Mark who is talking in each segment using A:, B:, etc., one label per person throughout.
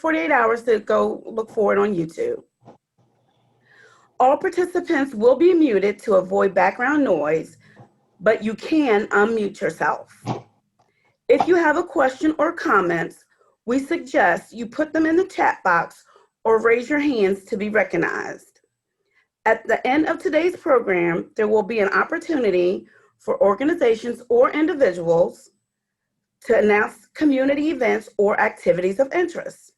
A: 48 hours to go look for it on YouTube. All participants will be muted to avoid background noise, but you can unmute yourself. If you have a question or comments, we suggest you put them in the chat box or raise your hands to be recognized. At the end of today's program, there will be an opportunity for organizations or individuals to announce community events or activities of interest.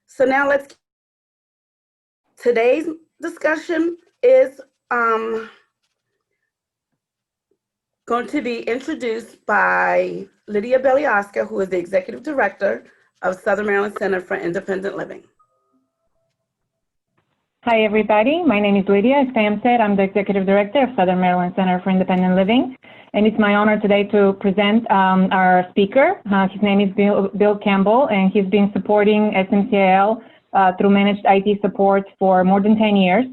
A: So now today's discussion is going to be introduced by Lydia Belliosca, who is the Executive Director of Southern Maryland Center for Independent Living.
B: Hi, everybody. My name is Lydia. As Pam said, I'm the Executive Director of Southern Maryland Center for Independent Living. And it's my honor today to present our speaker. His name is Bill Campbell, and he's been supporting SMCIL through managed IT support for more than 10 years.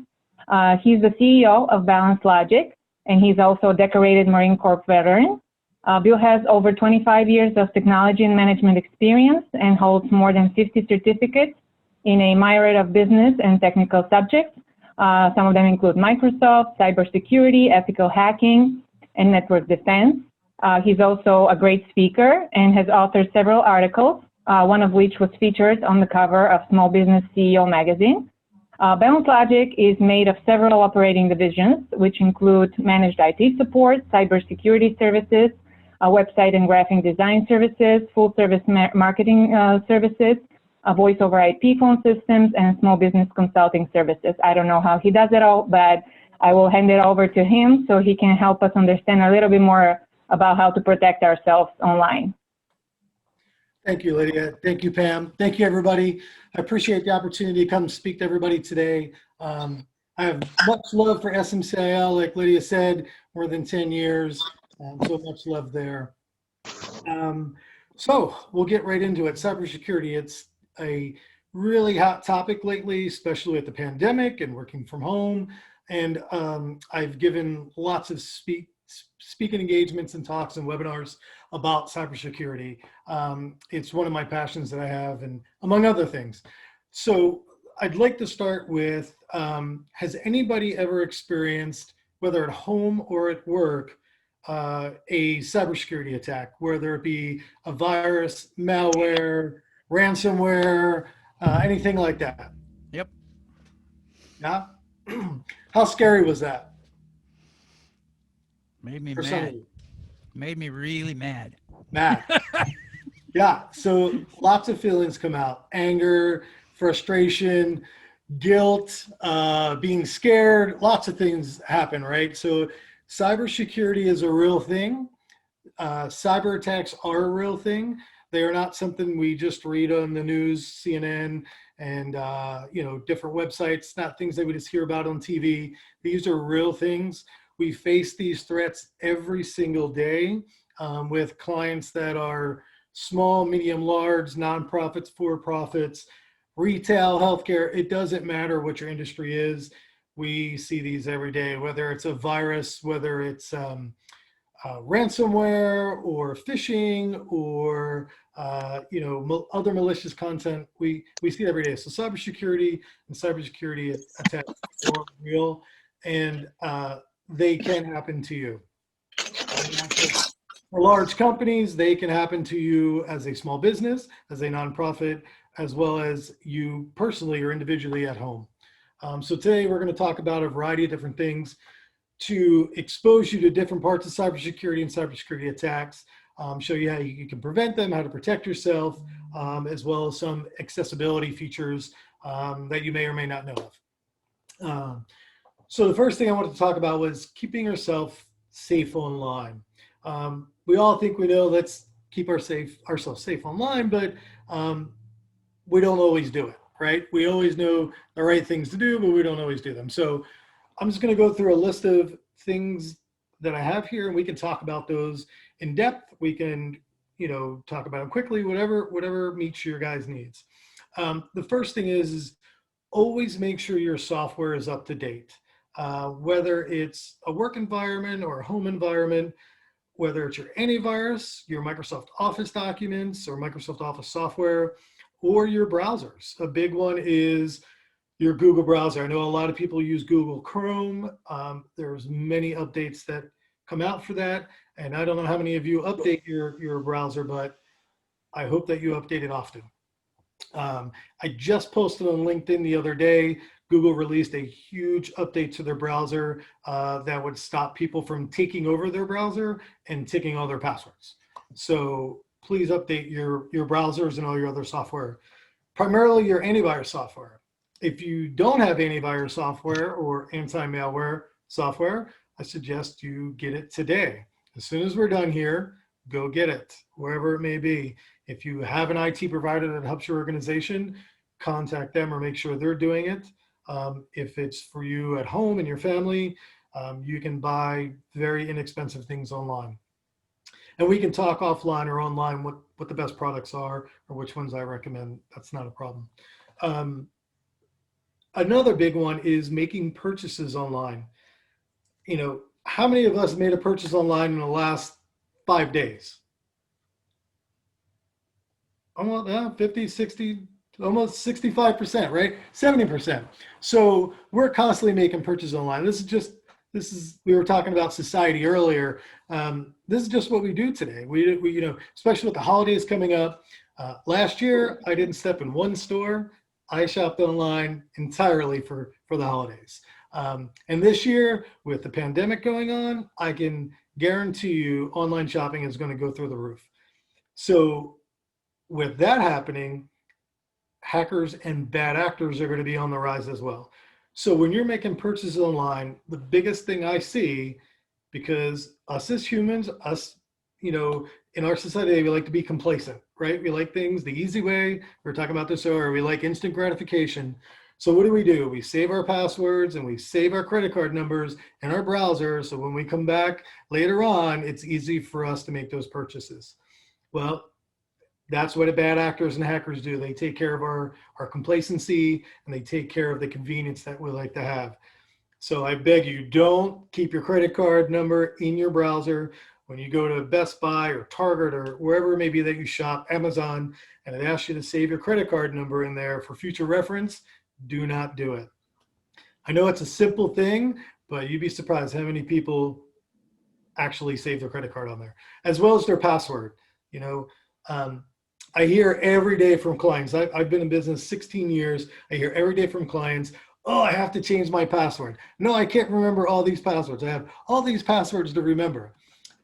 B: He's the CEO of Balance Logic, and he's also a decorated Marine Corps veteran. Bill has over 25 years of technology and management experience and holds more than 50 certificates in a myriad of business and technical subjects. Some of them include Microsoft, cybersecurity, ethical hacking, and network defense. He's also a great speaker and has authored several articles, one of which was featured on the cover of Small Business CEO magazine. Balance Logic is made of several operating divisions, which include managed IT support, cybersecurity services, website and graphic design services, full service marketing services, voice over IP phone systems, and small business consulting services. I don't know how he does it all, but I will hand it over to him so he can help us understand a little bit more about how to protect ourselves online.
C: Thank you, Lydia. Thank you, Pam. Thank you, everybody. I appreciate the opportunity to come speak to everybody today. I have much love for SMCIL, like Lydia said, more than 10 years. So much love there. So we'll get right into it. Cybersecurity, it's a really hot topic lately, especially with the pandemic and working from home. And I've given lots of speaking engagements and talks and webinars about cybersecurity. It's one of my passions that I have, and among other things. So I'd like to start with, has anybody ever experienced, whether at home or at work, a cybersecurity attack, whether it be a virus, malware, ransomware, anything like that?
D: Yep.
C: Yeah? How scary was that?
D: Made me mad. Made me really mad.
C: Mad. Yeah, so lots of feelings come out. Anger, frustration, guilt, being scared, lots of things happen, right? So cybersecurity is a real thing. Cyber attacks are a real thing. They are not something we just read on the news, CNN, and different websites, not things that we just hear about on TV. These are real things. We face these threats every single day with clients that are small, medium, large, nonprofits, for-profits, retail, healthcare. It doesn't matter what your industry is. We see these every day, whether it's a virus, whether it's ransomware or phishing or other malicious content. We see it every day. So cybersecurity and cybersecurity attacks are real, and they can happen to you. For large companies, they can happen to you as a small business, as a nonprofit, as well as you personally or individually at home. So today we're going to talk about a variety of different things to expose you to different parts of cybersecurity and cybersecurity attacks, show you how you can prevent them, how to protect yourself, as well as some accessibility features that you may or may not know of. So the first thing I wanted to talk about was keeping yourself safe online. We all think we know, let's keep ourselves safe online, but we don't always do it, right? We always know the right things to do, but we don't always do them. So I'm just going to go through a list of things that I have here, and we can talk about those in depth. We can, talk about them quickly, whatever meets your guys' needs. The first thing is always make sure your software is up to date. Whether it's a work environment or a home environment, whether it's your antivirus, your Microsoft Office documents or Microsoft Office software, or your browsers. A big one is your Google browser. I know a lot of people use Google Chrome. There's many updates that come out for that. And I don't know how many of you update your browser, but I hope that you update it often. I just posted on LinkedIn the other day, Google released a huge update to their browser that would stop people from taking over their browser and taking all their passwords. So please update your browsers and all your other software, primarily your antivirus software. If you don't have antivirus software or anti-malware software, I suggest you get it today. As soon as we're done here, go get it, wherever it may be. If you have an IT provider that helps your organization, contact them or make sure they're doing it. If it's for you at home and your family, you can buy very inexpensive things online. And we can talk offline or online what the best products are or which ones I recommend. That's not a problem. Another big one is making purchases online. You know, how many of us made a purchase online in the last 5 days? Almost 50, 60, almost 65%, right? 70%. So we're constantly making purchases online. We were talking about society earlier. This is just what we do today. We you know, especially with the holidays coming up. Last year, I didn't step in one store. I shopped online entirely for the holidays. And this year, with the pandemic going on, I can guarantee you online shopping is going to go through the roof. So with that happening, hackers and bad actors are going to be on the rise as well. So when you're making purchases online, the biggest thing I see, because us as humans, you know, in our society, we like to be complacent, right? We like things the easy way. We were talking about this earlier. We like instant gratification. So what do? We save our passwords and we save our credit card numbers in our browser. So when we come back later on, it's easy for us to make those purchases. Well, that's what the bad actors and hackers do. They take care of our complacency and they take care of the convenience that we like to have. So I beg you, don't keep your credit card number in your browser. When you go to Best Buy or Target or wherever it may be that you shop, Amazon, and it asks you to save your credit card number in there for future reference, do not do it. I know it's a simple thing, but you'd be surprised how many people actually save their credit card on there, as well as their password. You know, I hear every day from clients. I've been in business 16 years. I hear every day from clients, oh, I have to change my password. No, I can't remember all these passwords. I have all these passwords to remember.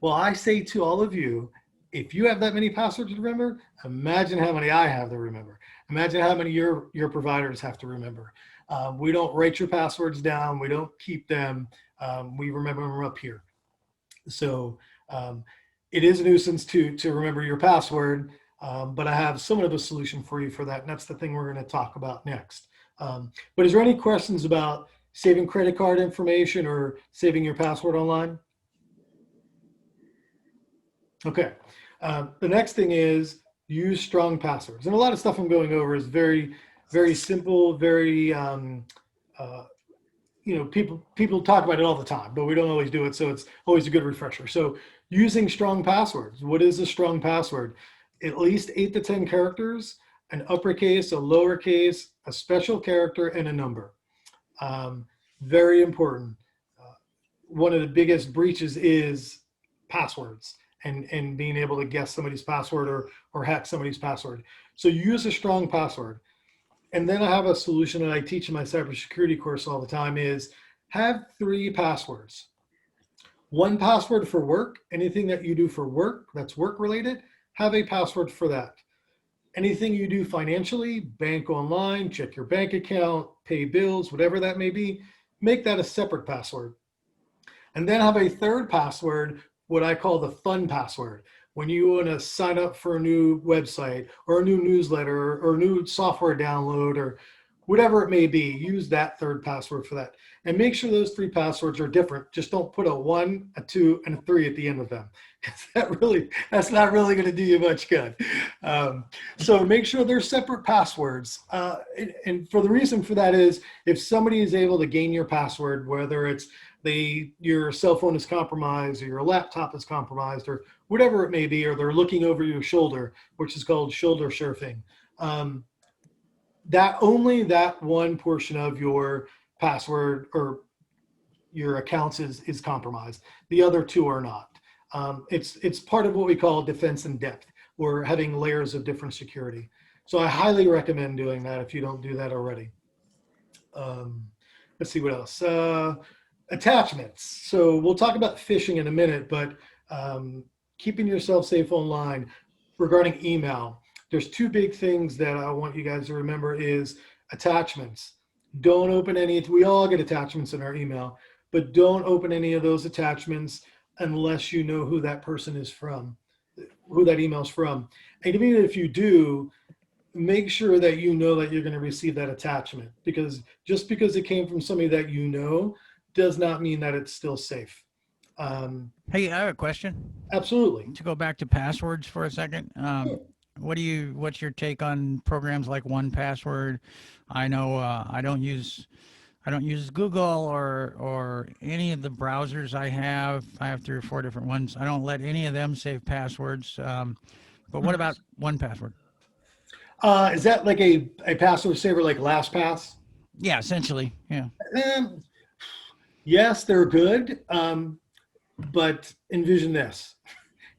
C: Well, I say to all of you, if you have that many passwords to remember, imagine how many I have to remember. Imagine how many your providers have to remember. We don't write your passwords down. We don't keep them. We remember them up here. So it is a nuisance to remember your password, but I have somewhat of a solution for you for that. And that's the thing we're going to talk about next. But is there any questions about saving credit card information or saving your password online? Okay. The next thing is use strong passwords. And a lot of stuff I'm going over is very, very simple, very, you know, people talk about it all the time, but we don't always do it. So it's always a good refresher. So using strong passwords. What is a strong password? At least 8 to 10 characters, an uppercase, a lowercase, a special character, and a number. Very important. One of the biggest breaches is passwords and being able to guess somebody's password or hack somebody's password. So use a strong password. And then I have a solution that I teach in my cybersecurity course all the time is have 3 passwords. 1 password for work, anything that you do for work that's work related, have a password for that. Anything you do financially, bank online, check your bank account, pay bills, whatever that may be, make that a separate password. And then have a 3rd password, what I call the fun password. When you want to sign up for a new website or a new newsletter or a new software download or whatever it may be, use that 3rd password for that. And make sure those 3 passwords are different. Just don't put a 1, a 2, and a 3 at the end of them. That's not really going to do you much good. So make sure they're separate passwords. And for the reason for that is if somebody is able to gain your password, whether it's your cell phone is compromised or your laptop is compromised or whatever it may be, or they're looking over your shoulder, which is called shoulder surfing. that only that one portion of your password or your accounts is compromised. The other two are not. It's part of what we call defense in depth, or having layers of different security. So I highly recommend doing that if you don't do that already. Let's see what else. Attachments. So we'll talk about phishing in a minute, but keeping yourself safe online. Regarding email, there's two big things that I want you guys to remember is attachments. Don't open any, we all get attachments in our email, but don't open any of those attachments unless you know who that person is from, who that email's from. And even if you do, make sure that you know that you're going to receive that attachment, because just because it came from somebody that you know does not mean that it's still safe.
D: Hey, I have a question.
C: Absolutely.
D: To go back to passwords for a second. What's your take on programs like 1Password? I know I don't use Google or any of the browsers I have. I have 3 or 4 different ones. I don't let any of them save passwords. But what about 1Password?
C: Is that like a password saver like LastPass?
D: Yeah, essentially. Yeah.
C: Yes, they're good. But envision this.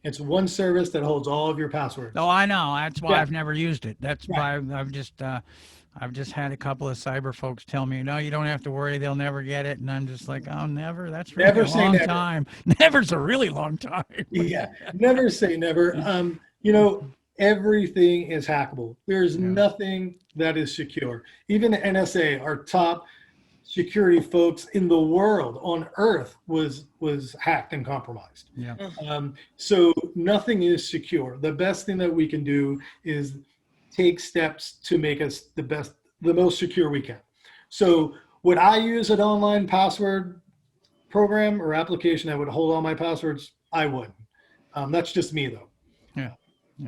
C: It's one service that holds all of your passwords.
D: Oh, I know. That's why
C: Yeah.
D: I've never used it. That's why I've just had a couple of cyber folks tell me, no, you don't have to worry. They'll never get it. And I'm just like, oh, never. That's really
C: Never
D: a
C: say
D: long
C: never.
D: time. Never's a really long time.
C: Yeah, never say never. You know, everything is hackable. There's nothing that is secure. Even the NSA, our top security folks in the world on Earth, was hacked and compromised.
D: Yeah.
C: So nothing is secure. The best thing that we can do is take steps to make us the most secure we can. So would I use an online password program or application that would hold all my passwords? I wouldn't. That's just me though.
D: Yeah.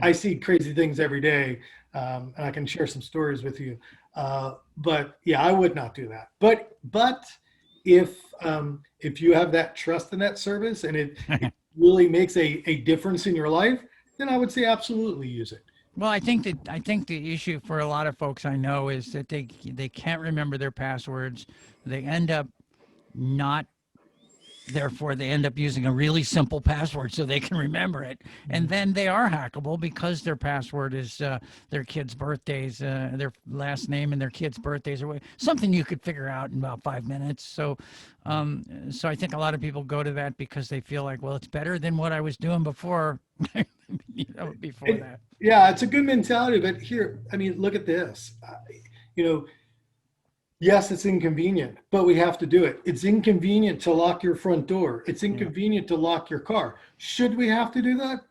C: I see crazy things every day, and I can share some stories with you. But yeah, I would not do that. But if you have that trust in that service and it really makes a difference in your life, then I would say absolutely use it.
D: Well, I think the issue for a lot of folks I know is that they can't remember their passwords. They end up not. Therefore, they end up using a really simple password so they can remember it. And then they are hackable because their password is their kids' birthdays, their last name and their kids' birthdays, or something you could figure out in about 5 minutes. So so I think a lot of people go to that because they feel like, well, it's better than what I was doing before, before that.
C: Yeah, it's a good mentality. But here, I mean, look at this. Yes, it's inconvenient, but we have to do it. It's inconvenient to lock your front door. It's inconvenient to lock your car. Should we have to do that?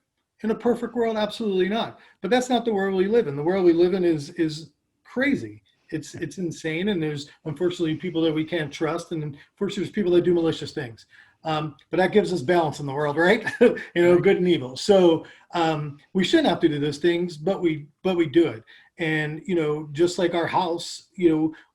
C: In a perfect world, absolutely not. But that's not the world we live in. The world we live in is crazy. It's insane, and there's unfortunately people that we can't trust, and unfortunately there's people that do malicious things. But that gives us balance in the world, right? Good and evil. So we shouldn't have to do those things, but we do it. And, just like our house,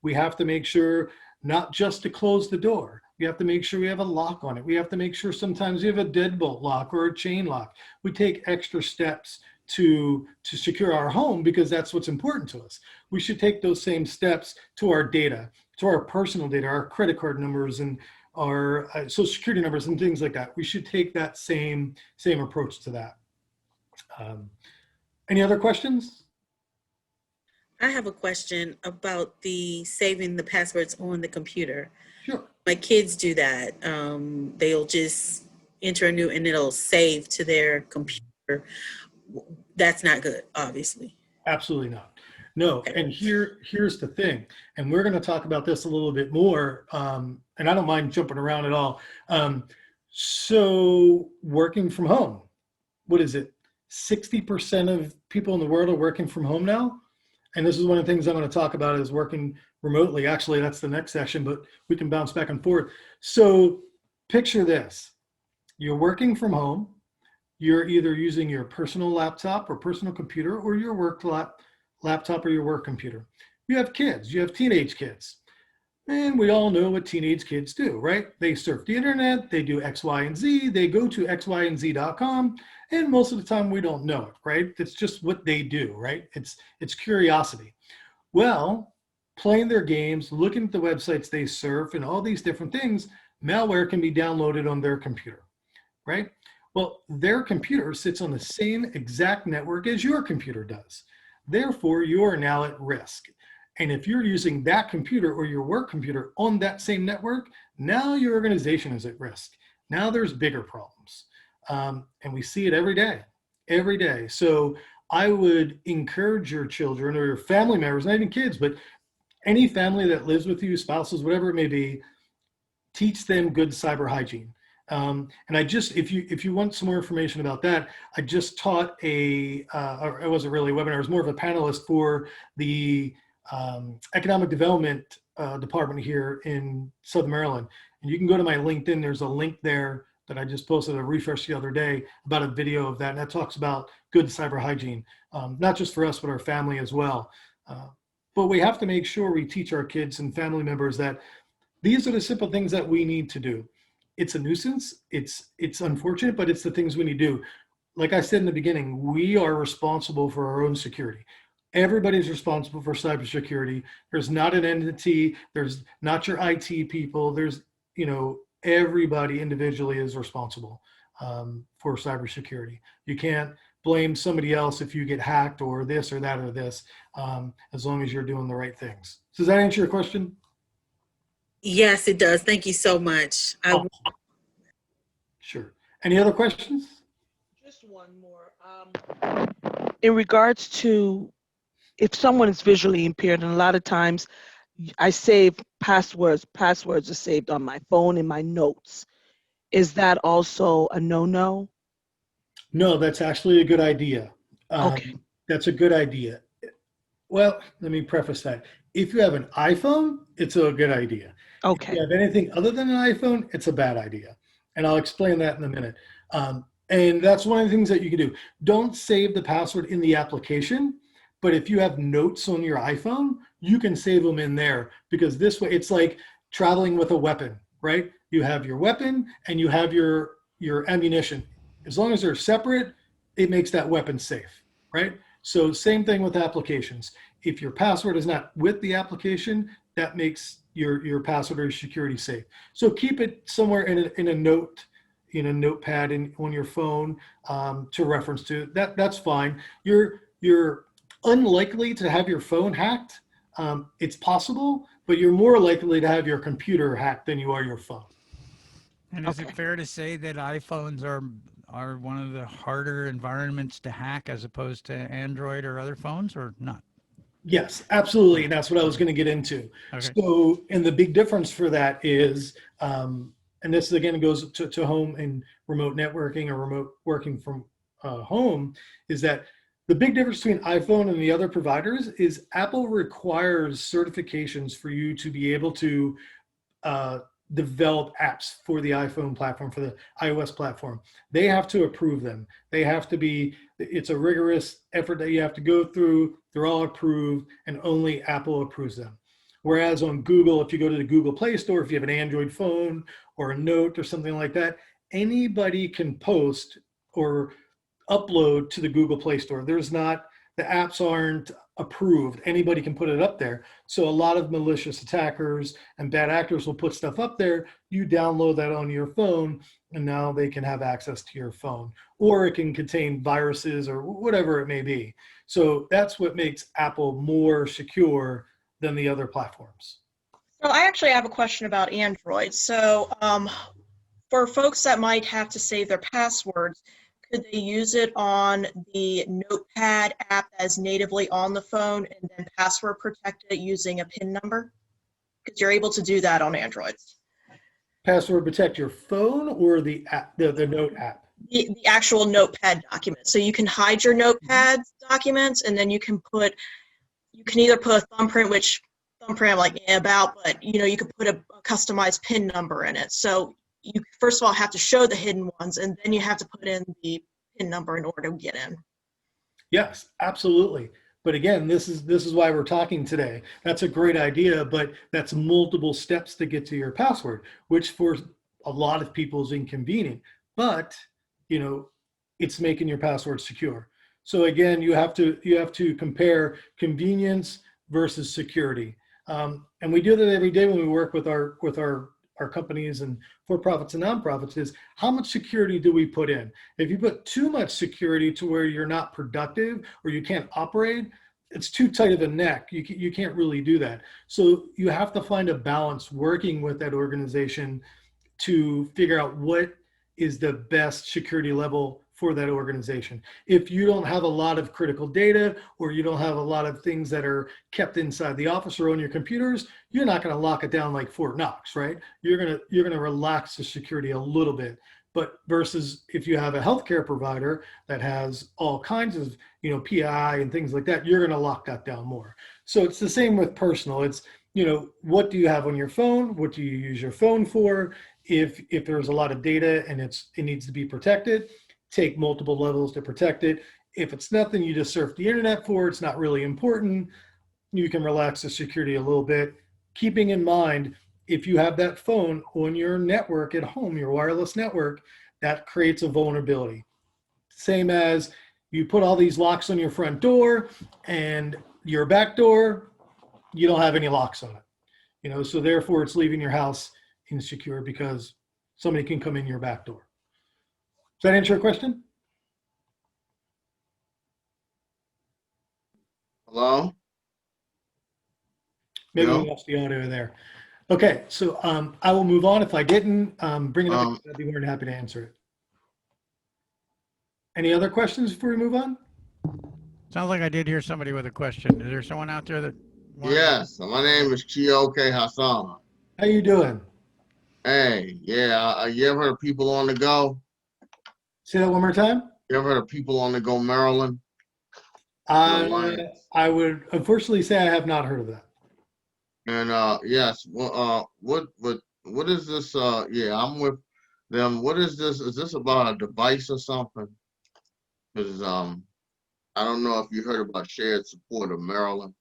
C: we have to make sure not just to close the door. We have to make sure we have a lock on it. We have to make sure sometimes we have a deadbolt lock or a chain lock. We take extra steps to secure our home because that's what's important to us. We should take those same steps to our data, to our personal data, our credit card numbers and our social security numbers and things like that. We should take that same approach to that. Any other questions?
E: I have a question about the saving the passwords on the computer.
C: Sure.
E: My kids do that. They'll just enter a new and it'll save to their computer. That's not good, obviously.
C: Absolutely not. No, and here's the thing, and we're going to talk about this a little bit more, and I don't mind jumping around at all. So working from home, what is it? 60% of people in the world are working from home now. And this is one of the things I'm going to talk about is working remotely. Actually, that's the next section, but we can bounce back and forth. So picture this. You're working from home. You're either using your personal laptop or personal computer or your work laptop or your work computer. You have kids. You have teenage kids. And we all know what teenage kids do, right? They surf the internet. They do X, Y, and Z. They go to xyandz.com. And most of the time we don't know it, right? It's just what they do, right? It's curiosity. Well, playing their games, looking at the websites they surf and all these different things, malware can be downloaded on their computer, right? Well, their computer sits on the same exact network as your computer does. Therefore, you are now at risk. And if you're using that computer or your work computer on that same network, now your organization is at risk. Now there's bigger problems. And we see it every day, every day. So I would encourage your children or your family members, not even kids, but any family that lives with you, spouses, whatever it may be, teach them good cyber hygiene. And I just, if you want some more information about that, I just taught or it wasn't really a webinar, it was more of a panelist for the economic development department here in Southern Maryland. And you can go to my LinkedIn, there's a link there that I just posted a refresh the other day about a video of that. And that talks about good cyber hygiene, not just for us, but our family as well. But we have to make sure we teach our kids and family members that these are the simple things that we need to do. It's a nuisance. It's unfortunate, but it's the things we need to do. Like I said in the beginning, we are responsible for our own security. Everybody's responsible for cybersecurity. There's not an entity. There's not your IT people. There's, everybody individually is responsible for cybersecurity. You can't blame somebody else if you get hacked or this or that or this, as long as you're doing the right things. So does that answer your question?
E: Yes, it does. Thank you so much.
C: Sure. Any other questions?
F: Just one more. In regards to if someone is visually impaired, and a lot of times I save passwords. Passwords are saved on my phone in my notes. Is that also a no-no?
C: No, that's actually a good idea.
F: Okay.
C: That's a good idea. Well, let me preface that. If you have an iPhone, it's a good idea.
F: Okay.
C: If you have anything other than an iPhone, it's a bad idea. And I'll explain that in a minute. And that's one of the things that you can do. Don't save the password in the application, but if you have notes on your iPhone, you can save them in there, because this way it's like traveling with a weapon, right? You have your weapon and you have your ammunition. As long as they're separate, it makes that weapon safe, right? So same thing with applications. If your password is not with the application, that makes your password or security safe. So keep it somewhere in a note, in a notepad on your phone to reference to. That's fine. You're unlikely to have your phone hacked. It's possible, but you're more likely to have your computer hacked than you are your phone.
D: And is it fair to say that iPhones are one of the harder environments to hack as opposed to Android or other phones, or not?
C: Yes, absolutely. And that's what I was going to get into.
D: Okay.
C: So, and the big difference for that is, and this again goes to home and remote networking or remote working from home, is that the big difference between iPhone and the other providers is Apple requires certifications for you to be able to develop apps for the iPhone platform, for the iOS platform. They have to approve them. They have to be, it's a rigorous effort that you have to go through. They're all approved and only Apple approves them. Whereas on Google, if you go to the Google Play Store, if you have an Android phone or a Note or something like that, anybody can post or upload to the Google Play Store. The apps aren't approved. Anybody can put it up there. So a lot of malicious attackers and bad actors will put stuff up there. You download that on your phone, and now they can have access to your phone. Or it can contain viruses or whatever it may be. So that's what makes Apple more secure than the other platforms.
G: So I actually have a question about Android. So for folks that might have to save their passwords, could they use it on the Notepad app as natively on the phone and then password protect it using a PIN number? Because you're able to do that on Androids.
C: Password protect your phone or the app, the Note app?
G: The actual Notepad document. So you can hide your Notepad documents, and then you can either put a thumbprint, which thumbprint I'm like about, but you could put a customized PIN number in it. So you first of all have to show the hidden ones, and then you have to put in the PIN number in order to get in.
C: Yes, absolutely. But again, this is why we're talking today. That's a great idea, but that's multiple steps to get to your password, which for a lot of people is inconvenient. But it's making your password secure. So again, you have to compare convenience versus security. And we do that every day when we work with our companies and for-profits and nonprofits, is how much security do we put in? If you put too much security to where you're not productive or you can't operate, it's too tight of a neck. You can't really do that. So you have to find a balance working with that organization to figure out what is the best security level for that organization. If you don't have a lot of critical data, or you don't have a lot of things that are kept inside the office or on your computers, you're not going to lock it down like Fort Knox, right? You're going to relax the security a little bit. But versus if you have a healthcare provider that has all kinds of, PI and things like that, you're going to lock that down more. So it's the same with personal. It's, what do you have on your phone? What do you use your phone for? If there's a lot of data and it needs to be protected, take multiple levels to protect it. If it's nothing you just surf the internet for, it's not really important, you can relax the security a little bit. Keeping in mind, if you have that phone on your network at home, your wireless network, that creates a vulnerability. Same as you put all these locks on your front door and your back door, you don't have any locks on it. So therefore it's leaving your house insecure because somebody can come in your back door. Does that answer your question?
H: Hello?
C: Maybe
H: Hello?
C: we lost the audio there. Okay, so I will move on. If I didn't, bring it up, I'd be more than happy to answer it. Any other questions before we move on?
D: Sounds like I did hear somebody with a question. Is there someone out there that?
H: Yes, my name is Chioke Hassan.
C: How you doing?
H: Hey, yeah, you ever heard of People on the Go?
C: Say that one more time.
H: You ever heard of People on the Go Maryland?
C: I would unfortunately say I have not heard of that.
H: And yes, well, what is this? Yeah, I'm with them. What is this? Is this about a device or something? Because I don't know if you heard about shared support of Maryland.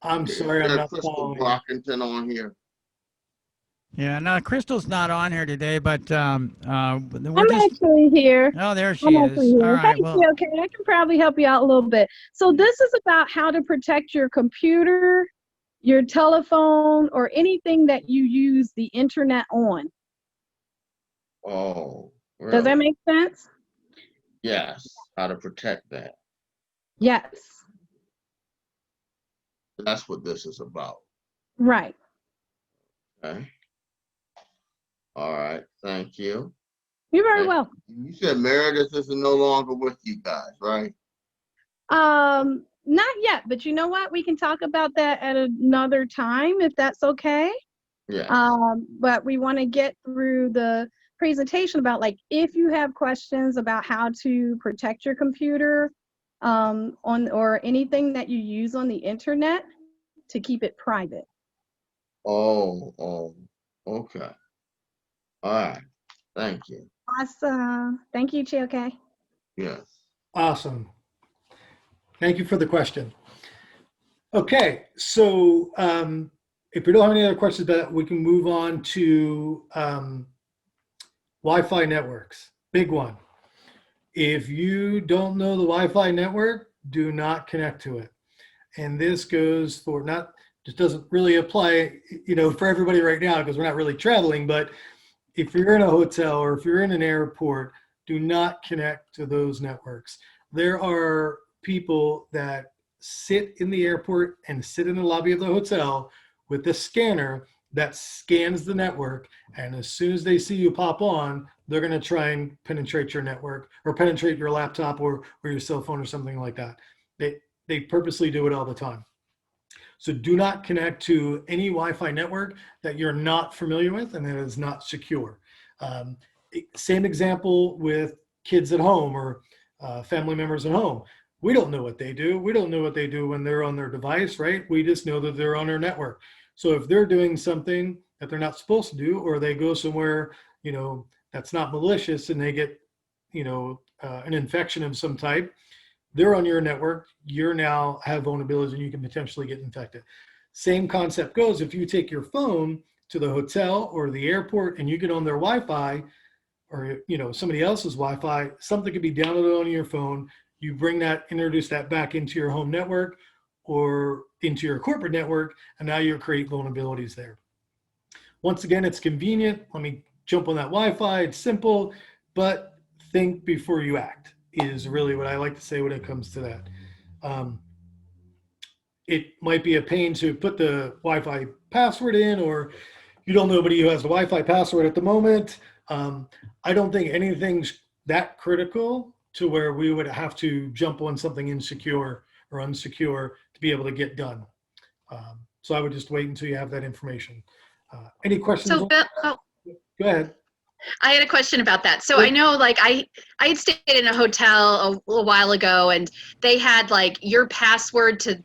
C: I'm sorry, I'm not
H: Crystal
C: following.
H: Brockington on here.
D: Yeah, no, Crystal's not on here today, but
I: I'm actually here.
D: Oh, there she
I: I'm
D: is.
I: actually here.
D: All right,
I: Hey,
D: well,
I: okay, I can probably help you out a little bit. So this is about how to protect your computer, your telephone, or anything that you use the internet on.
H: Oh, really?
I: Does that make sense?
H: Yes, how to protect that.
I: Yes.
H: That's what this is about.
I: Right.
H: Okay. All right. Thank you.
I: You're very welcome.
H: You said Meredith is no longer with you guys, right?
I: Not yet, but you know what? We can talk about that at another time if that's okay.
H: Yeah.
I: But we want to get through the presentation about, like, if you have questions about how to protect your computer on or anything that you use on the internet, to keep it private.
H: Oh, okay. All right. Thank you.
I: Awesome. Thank you, Chioke.
H: Yes.
C: Awesome. Thank you for the question. Okay, so if we don't have any other questions, but we can move on to Wi-Fi networks. Big one. If you don't know the Wi-Fi network, do not connect to it. And this goes for just doesn't really apply, for everybody right now because we're not really traveling, but if you're in a hotel or if you're in an airport, do not connect to those networks. There are people that sit in the airport and sit in the lobby of the hotel with the scanner that scans the network, and as soon as they see you pop on, they're going to try and penetrate your network or penetrate your laptop or your cell phone or something like that. They purposely do it all the time. So do not connect to any Wi-Fi network that you're not familiar with and that is not secure. Same example with kids at home or family members at home. We don't know what they do. We don't know what they do when they're on their device, right? We just know that they're on our network. So if they're doing something that they're not supposed to do, or they go somewhere, that's not malicious and they get, an infection of some type, they're on your network, you're now have vulnerabilities and you can potentially get infected. Same concept goes if you take your phone to the hotel or the airport and you get on their Wi-Fi or somebody else's Wi-Fi, something could be downloaded on your phone. You bring that, introduce that back into your home network. or into your corporate network, and now you create vulnerabilities there. Once again, it's convenient. Let me jump on that Wi-Fi. It's simple, but think before you act is really what I like to say when it comes to that. It might be a pain to put the Wi-Fi password in, or you don't know nobody who has the Wi-Fi password at the moment. I don't think anything's that critical to where we would have to jump on something insecure or unsecure to be able to get done. So I would just wait until you have that information. Any questions?
J: So, Bill, oh,
C: Go ahead.
J: I had a question about that. So I know, like, I had stayed in a hotel a little while ago, and they had like your password to.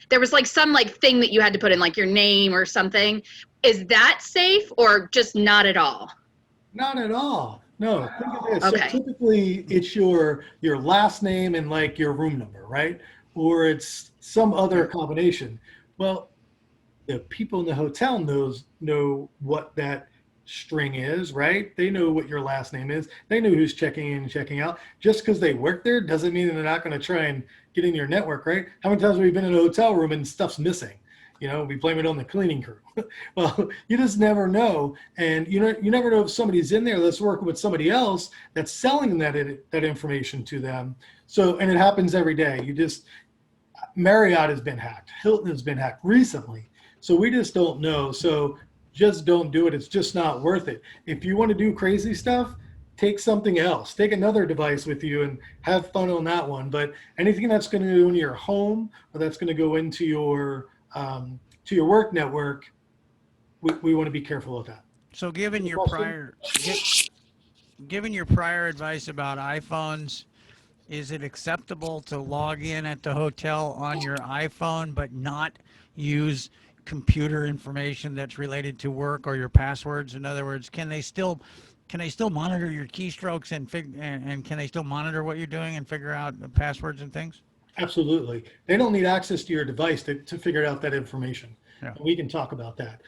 J: There was like some like thing that you had to put in, like your name or something. Is that safe or just not at all?
C: Not at all. No, think of this.
J: Okay.
C: So typically it's your last name and like your room number, right? Or it's some other combination. Well, the people in the hotel know what that string is, right? They know what your last name is. They know who's checking in and checking out. Just because they work there doesn't mean they're not going to try and get in your network, right? How many times have we been in a hotel room and stuff's missing? You know, we blame it on the cleaning crew. Well, you just never know. And you never know if somebody's in there that's working with somebody else that's selling that information to them. So, and it happens every day. Marriott has been hacked. Hilton has been hacked recently. So we just don't know. So just don't do it. It's just not worth it. If you want to do crazy stuff, take something else. Take another device with you and have fun on that one. But anything that's going to go into your home or that's going to go into your work network, we want to be careful of that.
D: So given your prior advice about iPhones, is it acceptable to log in at the hotel on your iPhone but not use computer information that's related to work or your passwords? In other words, can they still monitor your keystrokes and can they still monitor what you're doing and figure out the passwords and things?
C: Absolutely. They don't need access to your device to figure out that information.
D: Yeah.
C: We can talk about that.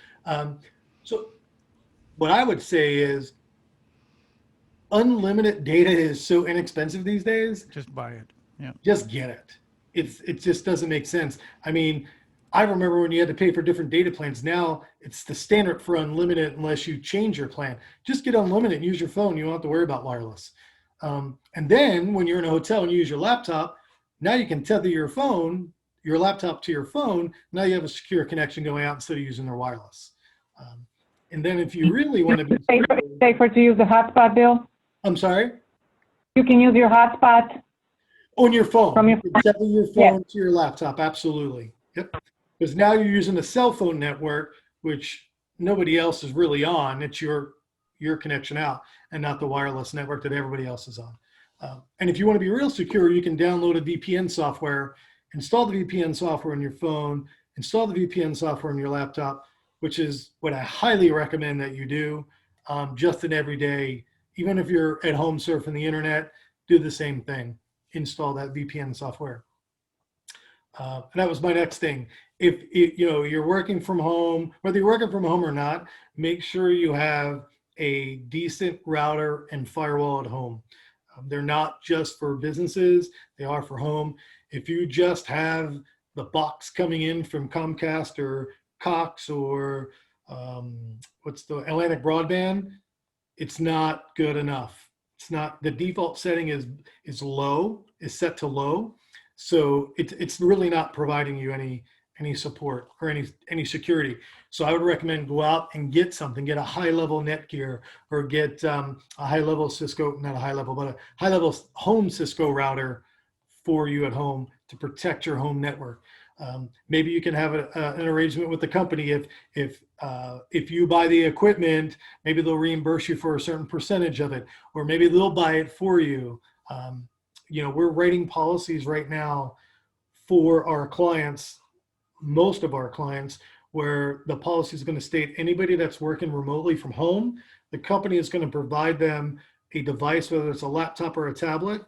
C: So what I would say is unlimited data is so inexpensive these days.
D: Just buy it. Yeah.
C: Just get it. It just doesn't make sense. I mean, I remember when you had to pay for different data plans. Now it's the standard for unlimited unless you change your plan. Just get unlimited and use your phone. You don't have to worry about wireless. And then when you're in a hotel and you use your laptop, now you can tether your laptop to your phone. Now you have a secure connection going out instead of using their wireless. And then if you really want to be
B: safer to use the hotspot, Bill?
C: I'm sorry?
B: You can use your hotspot
C: on your phone.
B: From your
C: tether your phone to your laptop. Absolutely. Yep. Because now you're using a cell phone network, which nobody else is really on. It's your connection out and not the wireless network that everybody else is on. And if you want to be real secure, you can download a VPN software, install the VPN software on your phone, install the VPN software on your laptop, which is what I highly recommend that you do. Just an everyday, even if you're at home surfing the internet, do the same thing. Install that VPN software. And that was my next thing. If you're working from home, whether you're working from home or not, make sure you have a decent router and firewall at home. They're not just for businesses, they are for home. If you just have the box coming in from Comcast or Cox or what's the Atlantic Broadband, it's not good enough. It's not, the default setting is set to low. So it's really not providing you any support or any security. So I would recommend go out and get something, get a high level Netgear or get a high level Cisco, not a high level, but a high level home Cisco router for you at home to protect your home network. Maybe you can have an arrangement with the company. If you buy the equipment, maybe they'll reimburse you for a certain percentage of it, or maybe they'll buy it for you. We're writing policies right now for our clients, most of our clients, where the policy is going to state anybody that's working remotely from home, the company is going to provide them a device, whether it's a laptop or a tablet,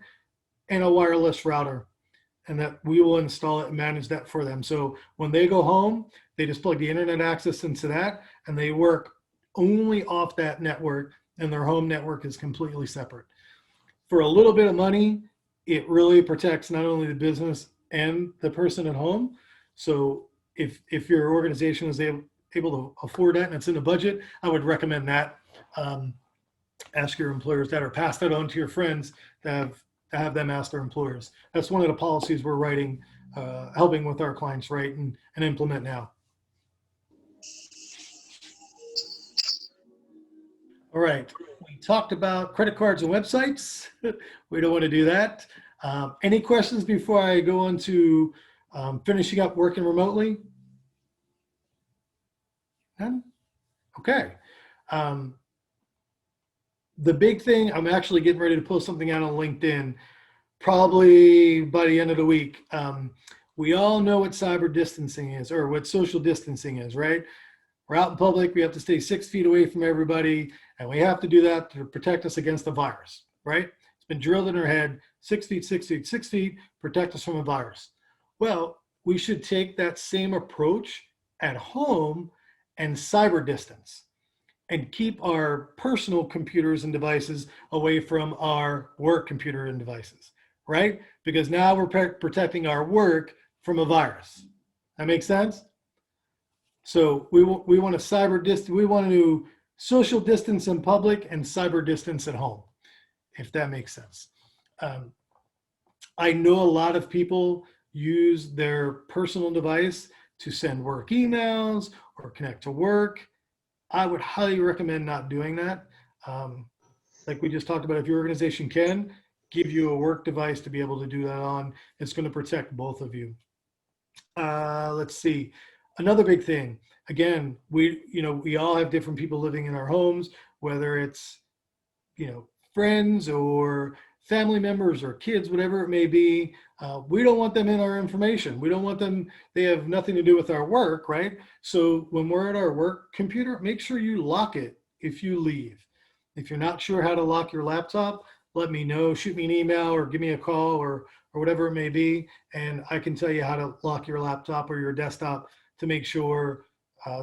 C: and a wireless router, and that we will install it and manage that for them. So when they go home, they just plug the internet access into that, and they work only off that network, and their home network is completely separate. For a little bit of money, it really protects not only the business and the person at home. So if your organization is able to afford that and it's in the budget, I would recommend that. Ask your employers that, or pass that on to your friends to have them ask their employers. That's one of the policies we're writing, helping with our clients write and implement now. All right, we talked about credit cards and websites. We don't want to do that. Any questions before I go on to finishing up working remotely? None? Okay. The big thing, I'm actually getting ready to post something out on LinkedIn, probably by the end of the week. We all know what cyber distancing is, or what social distancing is, right? We're out in public, we have to stay 6 feet away from everybody, and we have to do that to protect us against the virus, right? It's been drilled in our head, 6 feet, 6 feet, 6 feet, protect us from a virus. Well, we should take that same approach at home and cyber distance, and keep our personal computers and devices away from our work computer and devices, right? Because now we're protecting our work from a virus. That makes sense? So we want to cyber distance, we want to social distance in public and cyber distance at home, if that makes sense. I know a lot of people use their personal device to send work emails or connect to work. I would highly recommend not doing that. Like we just talked about, if your organization can give you a work device to be able to do that on, it's going to protect both of you. Let's see. Another big thing, again, we all have different people living in our homes, whether it's, friends or family members or kids, whatever it may be. We don't want them in our information. We don't want them, they have nothing to do with our work, right? So when we're at our work computer, make sure you lock it if you leave. If you're not sure how to lock your laptop, let me know, shoot me an email or give me a call or whatever it may be, and I can tell you how to lock your laptop or your desktop to make sure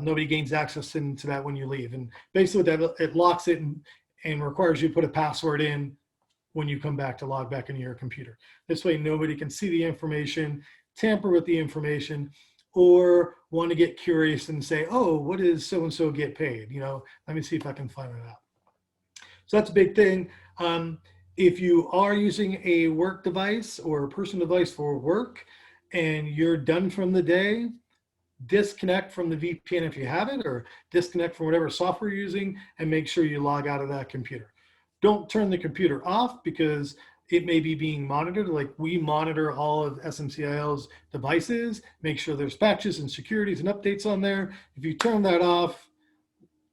C: nobody gains access into that when you leave. And basically that it locks it and requires you to put a password in when you come back to log back into your computer. This way nobody can see the information, tamper with the information, or want to get curious and say, oh, what does so-and-so get paid? Let me see if I can find it out. So that's a big thing. If you are using a work device or a personal device for work and you're done from the day, disconnect from the VPN if you have it, or disconnect from whatever software you're using, and make sure you log out of that computer. Don't turn the computer off because it may be being monitored. Like we monitor all of SMCIL's devices, make sure there's patches and securities and updates on there. If you turn that off,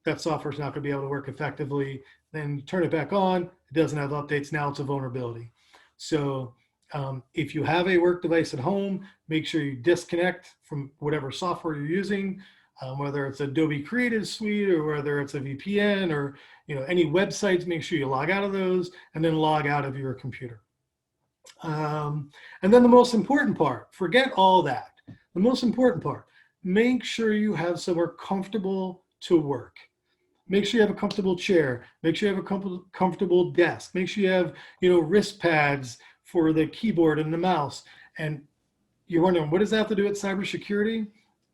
C: that software is not going to be able to work effectively. Then you turn it back on, it doesn't have updates, now it's a vulnerability. So if you have a work device at home, make sure you disconnect from whatever software you're using, whether it's Adobe Creative Suite or whether it's a VPN or any websites, make sure you log out of those and then log out of your computer. And then the most important part, forget all that. The most important part, make sure you have somewhere comfortable to work. Make sure you have a comfortable chair. Make sure you have a comfortable desk. Make sure you have, wrist pads for the keyboard and the mouse. And you're wondering, what does that have to do with cybersecurity?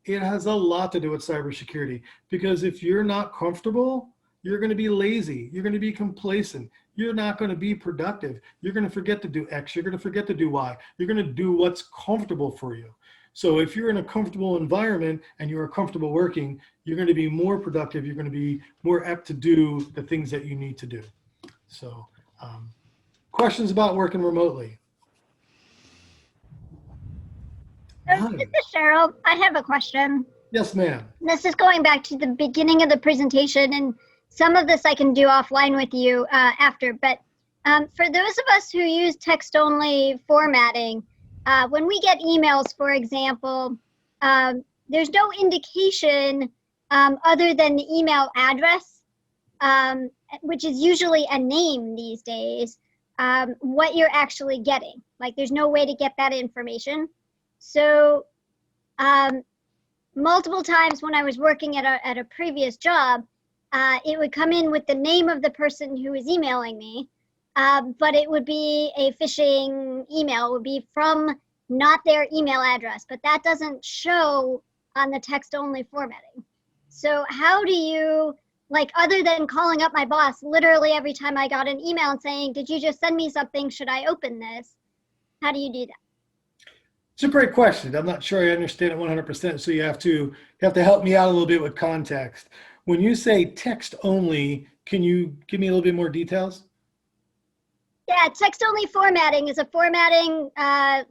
C: It has a lot to do with cybersecurity, because if you're not comfortable, you're going to be lazy. You're going to be complacent. You're not going to be productive. You're going to forget to do X. You're going to forget to do Y. You're going to do what's comfortable for you. So if you're in a comfortable environment and you're comfortable working, you're going to be more productive. You're going to be more apt to do the things that you need to do. So questions about working remotely?
K: This is Cheryl. I have a question.
C: Yes, ma'am.
K: This is going back to the beginning of the presentation, and some of this I can do offline with you after. But for those of us who use text-only formatting, when we get emails, for example, there's no indication other than the email address, which is usually a name these days, what you're actually getting. Like there's no way to get that information. So multiple times when I was working at a previous job, it would come in with the name of the person who was emailing me, but it would be a phishing email. It would be from not their email address, but that doesn't show on the text-only formatting. So how do you, like, other than calling up my boss literally every time I got an email and saying, did you just send me something? Should I open this? How do you do that?
C: It's a great question. I'm not sure I understand it 100%. So you have to help me out a little bit with context. When you say text only, can you give me a little bit more details?
K: Yeah, text-only formatting is a formatting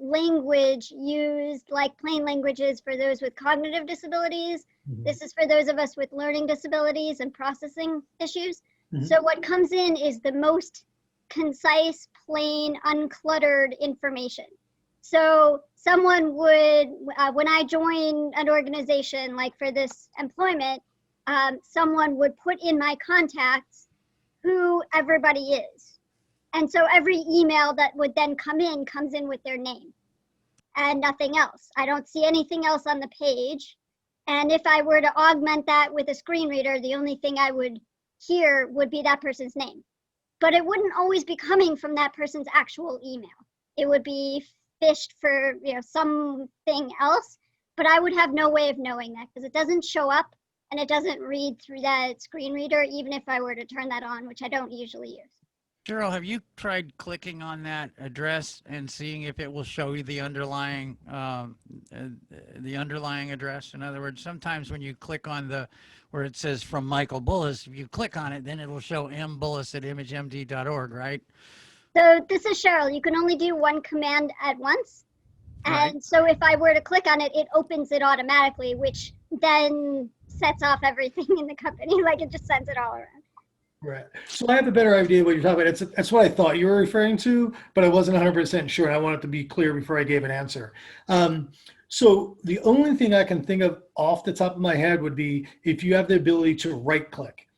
K: language used like plain languages for those with cognitive disabilities. This is for those of us with learning disabilities and processing issues. So what comes in is the most concise, plain, uncluttered information. So someone would, when I join an organization, like for this employment, someone would put in my contacts who everybody is. And so every email that would then comes in with their name and nothing else. I don't see anything else on the page. And if I were to augment that with a screen reader, the only thing I would hear would be that person's name. But it wouldn't always be coming from that person's actual email. It would be fished for, you know, something else, but I would have no way of knowing that because it doesn't show up and it doesn't read through that screen reader, even if I were to turn that on, which I don't usually use.
D: Cheryl, have you tried clicking on that address and seeing if it will show you the underlying address? In other words, sometimes when you click on where it says from Michael Bullis, if you click on it, then it will show mbullis@imagemd.org, right?
K: So this is Cheryl. You can only do one command at once.
D: Right.
K: And so if I were to click on it, it opens it automatically, which then sets off everything in the company. Like it just sends it all around.
C: Right. So I have a better idea of what you're talking about. That's what I thought you were referring to, but I wasn't 100% sure. And I wanted to be clear before I gave an answer. So the only thing I can think of off the top of my head would be if you have the ability to right click.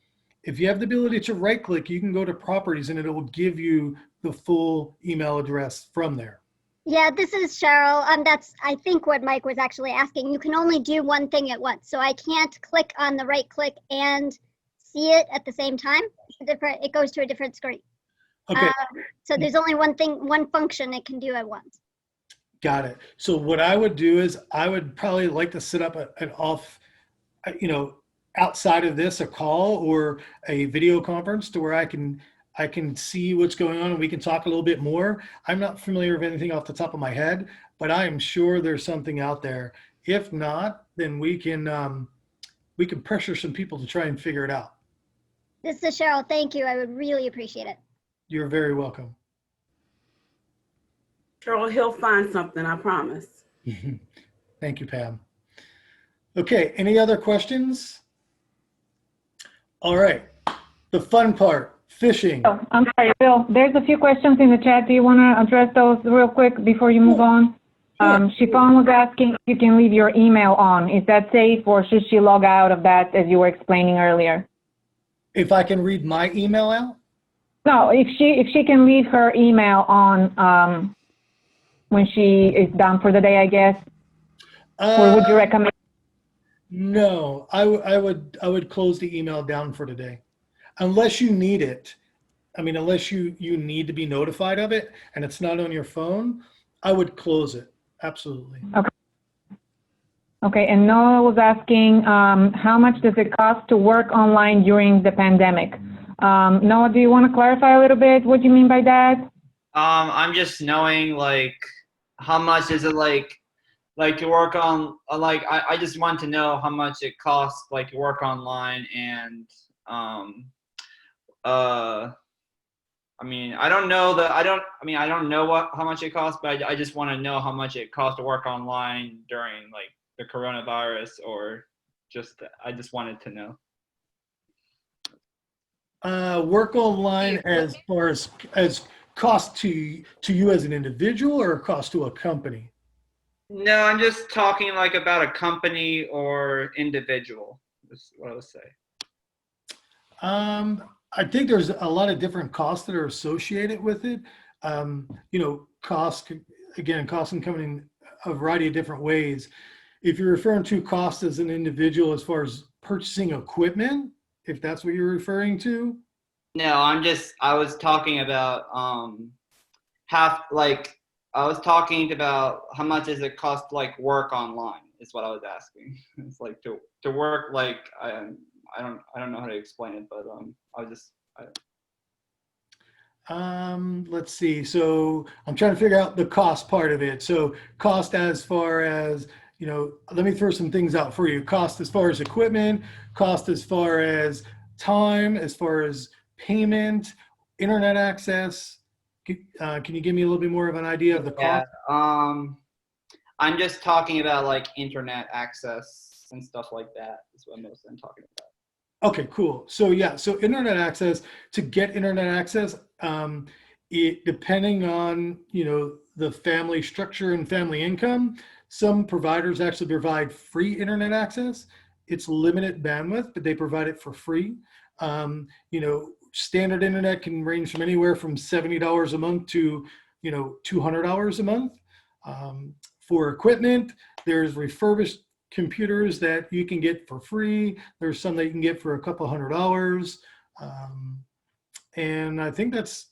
C: If you have the ability to right click, you can go to properties and it will give you the full email address from there.
K: Yeah, this is Cheryl. That's, I think, what Mike was actually asking. You can only do one thing at once. So I can't click on the right click and see it at the same time. It goes to a different screen.
C: Okay.
K: So there's only one function it can do at once.
C: Got it. So what I would do is I would probably like to set up an off, outside of this, a call or a video conference to where I can see what's going on and we can talk a little bit more. I'm not familiar with anything off the top of my head, but I am sure there's something out there. If not, then we can pressure some people to try and figure it out.
K: This is Cheryl. Thank you. I would really appreciate it.
C: You're very welcome.
A: Cheryl, he'll find something, I promise.
C: Thank you, Pam. Okay, any other questions? All right, the fun part, phishing.
B: Oh, I'm sorry, Bill. There's a few questions in the chat. Do you want to address those real quick before you move on? Chiffon was asking if you can leave your email on. Is that safe, or should she log out of that as you were explaining earlier?
C: If I can read my email out?
B: No, if she can leave her email on when she is done for the day, I guess. Or would you recommend?
C: No, I would close the email down for today, unless you need it. I mean, unless you need to be notified of it and it's not on your phone, I would close it. Absolutely.
B: Okay. Okay, and Noah was asking, how much does it cost to work online during the pandemic? Noah, do you want to clarify a little bit what you mean by that?
L: I'm just knowing, like, how much is it like to work on, like, I just want to know how much it costs, like, to work online, and I mean, I don't know how much it costs, but I just want to know how much it costs to work online during, like, the coronavirus, or I just wanted to know.
C: Work online as far as cost to you as an individual, or cost to a company?
L: No, I'm just talking like about a company or individual. That's what I would say.
C: I think there's a lot of different costs that are associated with it. Cost can come in a variety of different ways. If you're referring to cost as an individual as far as purchasing equipment, if that's what you're referring to.
L: No, I was talking about I was talking about how much does it cost to like work online is what I was asking. It's like to work like I don't know how to explain it, but I was just
C: Let's see. So I'm trying to figure out the cost part of it. So cost as far as, you know, let me throw some things out for you. Cost as far as equipment, cost as far as time, as far as payment, internet access. Can you give me a little bit more of an idea of the cost?
L: I'm just talking about like internet access and stuff like that is what most I'm talking about.
C: Okay, cool. So yeah, so internet access, to get internet access, it depending on, you know, the family structure and family income, some providers actually provide free internet access. It's limited bandwidth, but they provide it for free. You know, standard internet can range from anywhere from $70 a month to, you know, $200 a month. For equipment, there's refurbished computers that you can get for free. There's some that you can get for a couple $100. And I think that's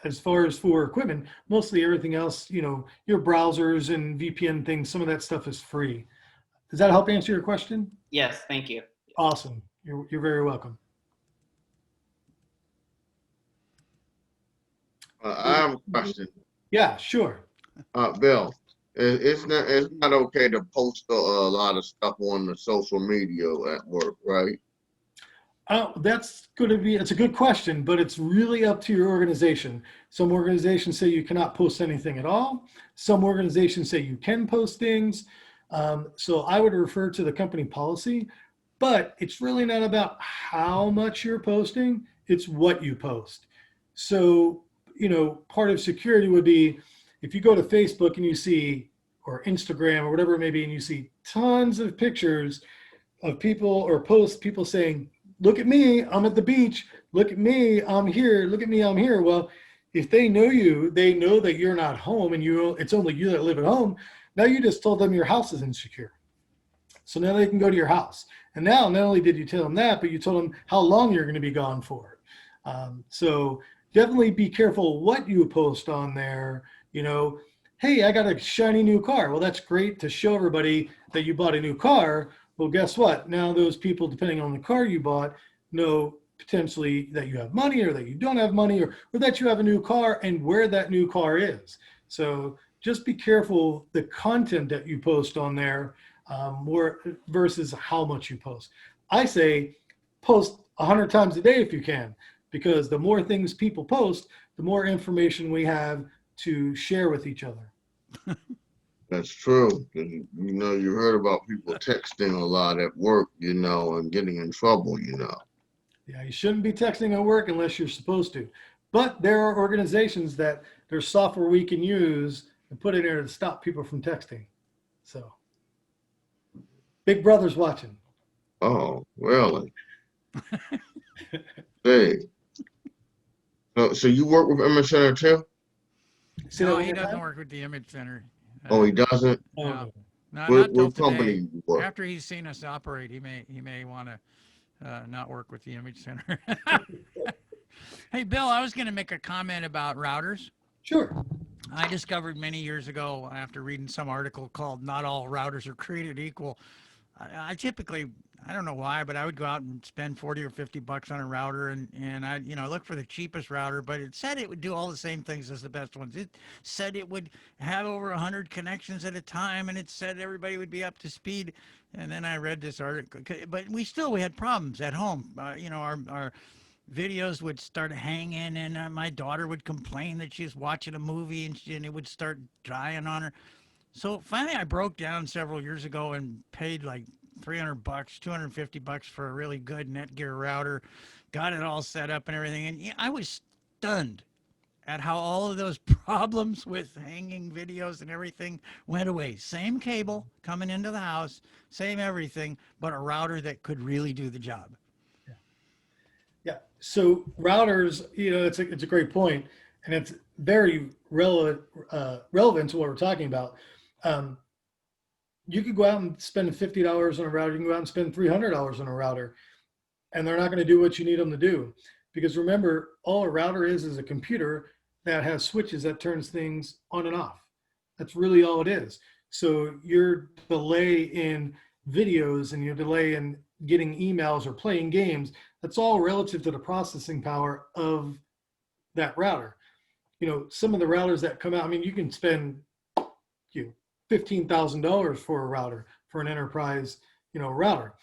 C: as far as for equipment. Mostly everything else, you know, your browsers and VPN things, some of that stuff is free. Does that help answer your question?
L: Yes, thank you.
C: Awesome. You're very welcome.
H: I have a question.
C: Yeah, sure.
H: Bill, it's not okay to post a lot of stuff on the social media at work, right?
C: That's going to be, it's a good question, but it's really up to your organization. Some organizations say you cannot post anything at all. Some organizations say you can post things. So I would refer to the company policy, but it's really not about how much you're posting, it's what you post. So, you know, part of security would be if you go to Facebook and you see, or Instagram or whatever it may be, and you see tons of pictures of people or posts, people saying, look at me, I'm at the beach. Look at me, I'm here. Look at me, I'm here. Well, if they know you, they know that you're not home and it's only you that live at home. Now you just told them your house is insecure. So now they can go to your house. And now not only did you tell them that, but you told them how long you're going to be gone for. So definitely be careful what you post on there. You know, hey, I got a shiny new car. Well, that's great to show everybody that you bought a new car. Well, guess what? Now those people, depending on the car you bought, know potentially that you have money or that you don't have money or that you have a new car and where that new car is. So just be careful the content that you post on there more versus how much you post. I say post 100 times a day if you can, because the more things people post, the more information we have to share with each other.
H: That's true. You know, you heard about people texting a lot at work, you know, and getting in trouble, you know.
C: Yeah, you shouldn't be texting at work unless you're supposed to. But there are organizations that there's software we can use and put in there to stop people from texting. So, Big Brother's watching.
H: Oh, really? Hey. So you work with Image Center too?
D: No, he doesn't work with the Image Center.
H: Oh, he doesn't?
D: No, not
H: What
D: till
H: company
D: today.
H: you work?
D: After he's seen us operate, he may want to not work with the Image Center. Hey, Bill, I was going to make a comment about routers.
C: Sure.
D: I discovered many years ago after reading some article called "Not All Routers Are Created Equal." I typically, I don't know why, but I would go out and spend 40 or 50 bucks on a router and I, you know, look for the cheapest router, but it said it would do all the same things as the best ones. It said it would have over 100 connections at a time, and it said everybody would be up to speed. And then I read this article, but we had problems at home. You know, our videos would start hanging, and my daughter would complain that she was watching a movie and it would start drying on her. So finally I broke down several years ago and paid like 300 bucks, 250 bucks for a really good Netgear router, got it all set up and everything. And I was stunned at how all of those problems with hanging videos and everything went away. Same cable coming into the house, same everything, but a router that could really do the job.
C: Yeah. So routers, you know, it's a great point, and it's very relevant to what we're talking about. You could go out and spend $50 on a router. You can go out and spend $300 on a router, and they're not going to do what you need them to do. Because remember, all a router is a computer that has switches that turns things on and off. That's really all it is. So your delay in videos and your delay in getting emails or playing games, that's all relative to the processing power of that router. You know, some of the routers that come out, I mean, you can spend $15,000 for a router, for an enterprise, router.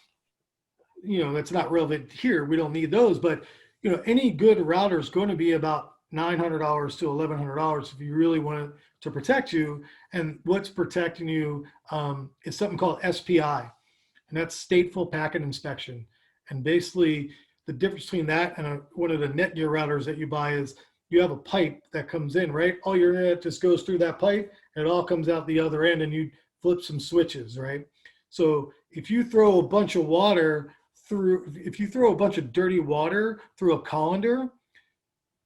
C: That's not relevant here. We don't need those, but any good router is going to be about $900 to $1,100 if you really want it to protect you. And what's protecting you is something called SPI, and that's stateful packet inspection. And basically, the difference between that and one of the Netgear routers that you buy is you have a pipe that comes in, right? All your internet just goes through that pipe, and it all comes out the other end, and you flip some switches, right? So if you throw a bunch of water through, if you throw a bunch of dirty water through a colander,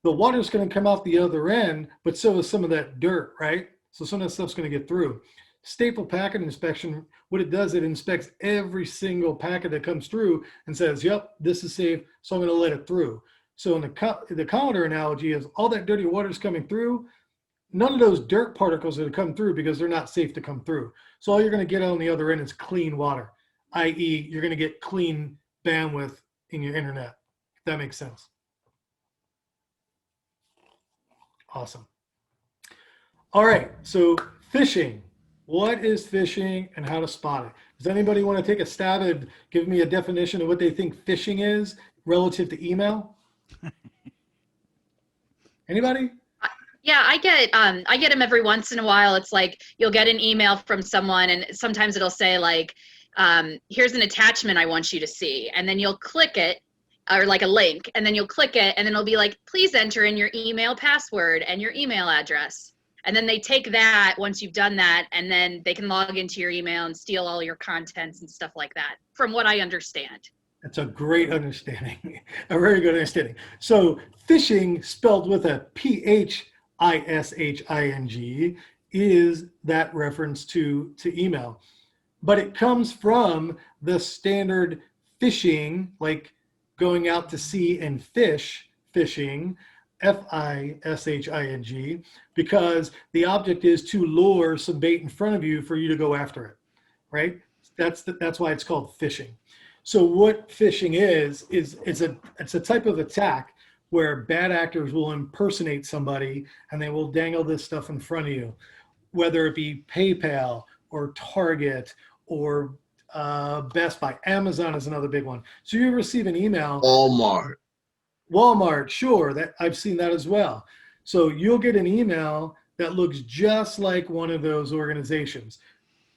C: the water is going to come out the other end, but so is some of that dirt, right? So some of that stuff's going to get through. Stateful packet inspection, what it does, it inspects every single packet that comes through and says, yep, this is safe, so I'm going to let it through. So in the colander analogy is all that dirty water is coming through, none of those dirt particles are going to come through because they're not safe to come through. So all you're going to get on the other end is clean water, i.e. you're going to get clean bandwidth in your internet, if that makes sense. Awesome. All right, so phishing. What is phishing and how to spot it? Does anybody want to take a stab at giving me a definition of what they think phishing is relative to email? Anybody?
J: Yeah, I get them every once in a while. It's like you'll get an email from someone, and sometimes it'll say like, here's an attachment I want you to see, and then you'll click it, or like a link, and then you'll click it, and then it'll be like, please enter in your email password and your email address. And then they take that once you've done that, and then they can log into your email and steal all your contents and stuff like that, from what I understand.
C: That's a great understanding, a very good understanding. So phishing, spelled with a P-H-I-S-H-I-N-G, is that reference to email. But it comes from the standard phishing, like going out to sea and fish, phishing, F-I-S-H-I-N-G, because the object is to lure some bait in front of you for you to go after it, right? That's why it's called phishing. So what phishing is it's a type of attack where bad actors will impersonate somebody and they will dangle this stuff in front of you, whether it be PayPal or Target or Best Buy. Amazon is another big one. So you receive an email. Walmart, sure, that I've seen that as well. So you'll get an email that looks just like one of those organizations.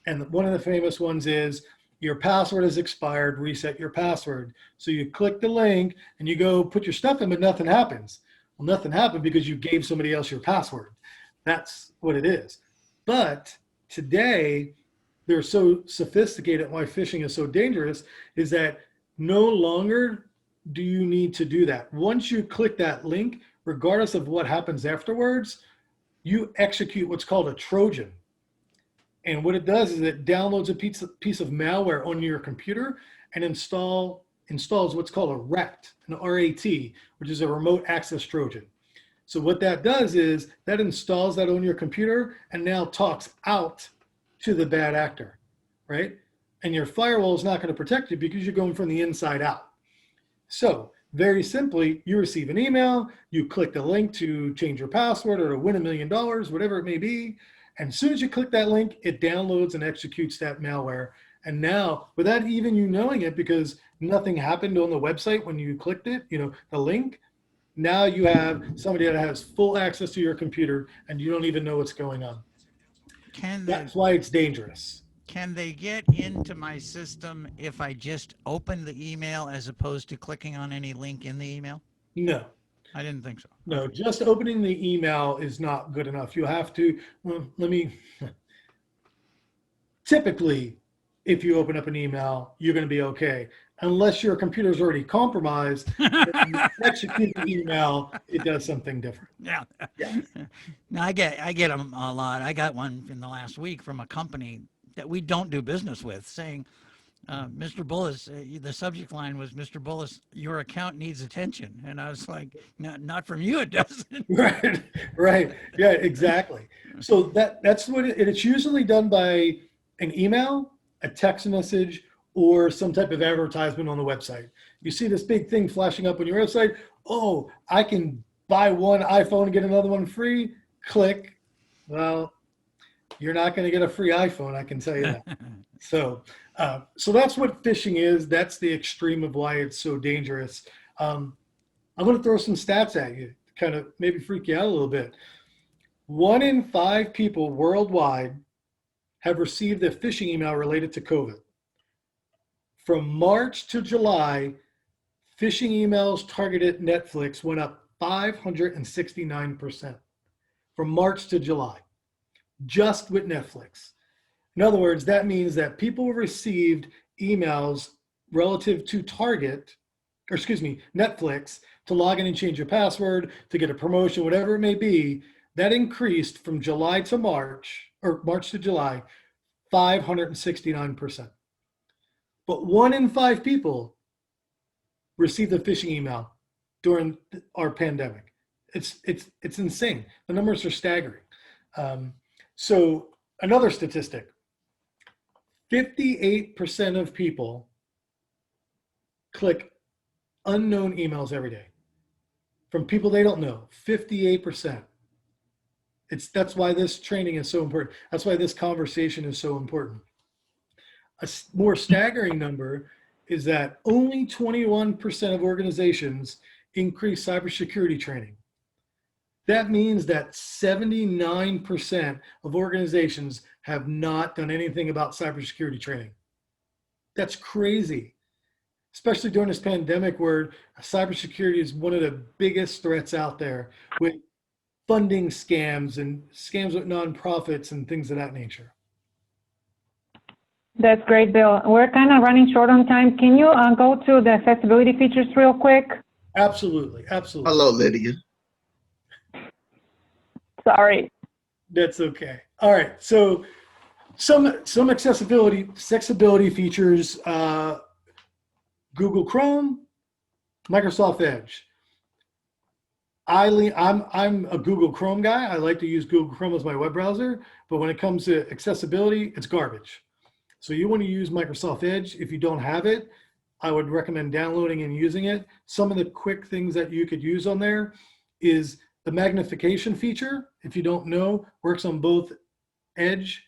C: And one of the famous ones is, your password has expired, reset your password. So you click the link and you go put your stuff in, but nothing happens. Well, nothing happened because you gave somebody else your password. That's what it is. But today, they're so sophisticated, why phishing is so dangerous, is that no longer do you need to do that. Once you click that link, regardless of what happens afterwards, you execute what's called a Trojan. And what it does is it downloads a piece of malware on your computer and installs what's called a RAT, an R-A-T, which is a remote access Trojan. So what that does is that installs that on your computer and now talks out to the bad actor, right? And your firewall is not going to protect you because you're going from the inside out. So very simply, you receive an email, you click the link to change your password or to win $1 million, whatever it may be. And as soon as you click that link, it downloads and executes that malware. And now, without even you knowing it, because nothing happened on the website when you clicked it, the link, now you have somebody that has full access to your computer and you don't even know what's going on. That's why it's dangerous.
D: Can they get into my system if I just open the email as opposed to clicking on any link in the email?
C: No.
D: I didn't think so.
C: No, just opening the email is not good enough. You have to, typically, if you open up an email, you're going to be okay. Unless your computer is already compromised, when you execute the email, it does something different.
D: Yeah. No, I get them a lot. I got one in the last week from a company that we don't do business with saying, Mr. Bullis, the subject line was, Mr. Bullis, your account needs attention. And I was like, not from you, it doesn't.
C: Right, right. Yeah, exactly. So that's what it's usually done by an email, a text message, or some type of advertisement on the website. You see this big thing flashing up on your website. Oh, I can buy one iPhone and get another one free. Click. Well, you're not going to get a free iPhone, I can tell you that. So that's what phishing is. That's the extreme of why it's so dangerous. I'm going to throw some stats at you, kind of maybe freak you out a little bit. 1 in 5 people worldwide have received a phishing email related to COVID. From March to July, phishing emails targeted Netflix went up 569% from March to July, just with Netflix. In other words, that means that people received emails relative to Netflix, to log in and change your password, to get a promotion, whatever it may be. That increased from July to March, or March to July, 569%. But 1 in 5 people received a phishing email during our pandemic. It's insane. The numbers are staggering. So another statistic, 58% of people click unknown emails every day from people they don't know. 58%. That's why this training is so important. That's why this conversation is so important. A more staggering number is that only 21% of organizations increase cybersecurity training. That means that 79% of organizations have not done anything about cybersecurity training. That's crazy, especially during this pandemic where cybersecurity is one of the biggest threats out there, with funding scams and scams with nonprofits and things of that nature.
B: That's great, Bill. We're kind of running short on time. Can you go to the accessibility features real quick?
C: Absolutely, absolutely.
H: Hello, Lydia.
B: Sorry.
C: That's okay. All right. So some accessibility features, Google Chrome, Microsoft Edge. I'm a Google Chrome guy. I like to use Google Chrome as my web browser, but when it comes to accessibility, it's garbage. So you want to use Microsoft Edge. If you don't have it, I would recommend downloading and using it. Some of the quick things that you could use on there is the magnification feature. If you don't know, works on both Edge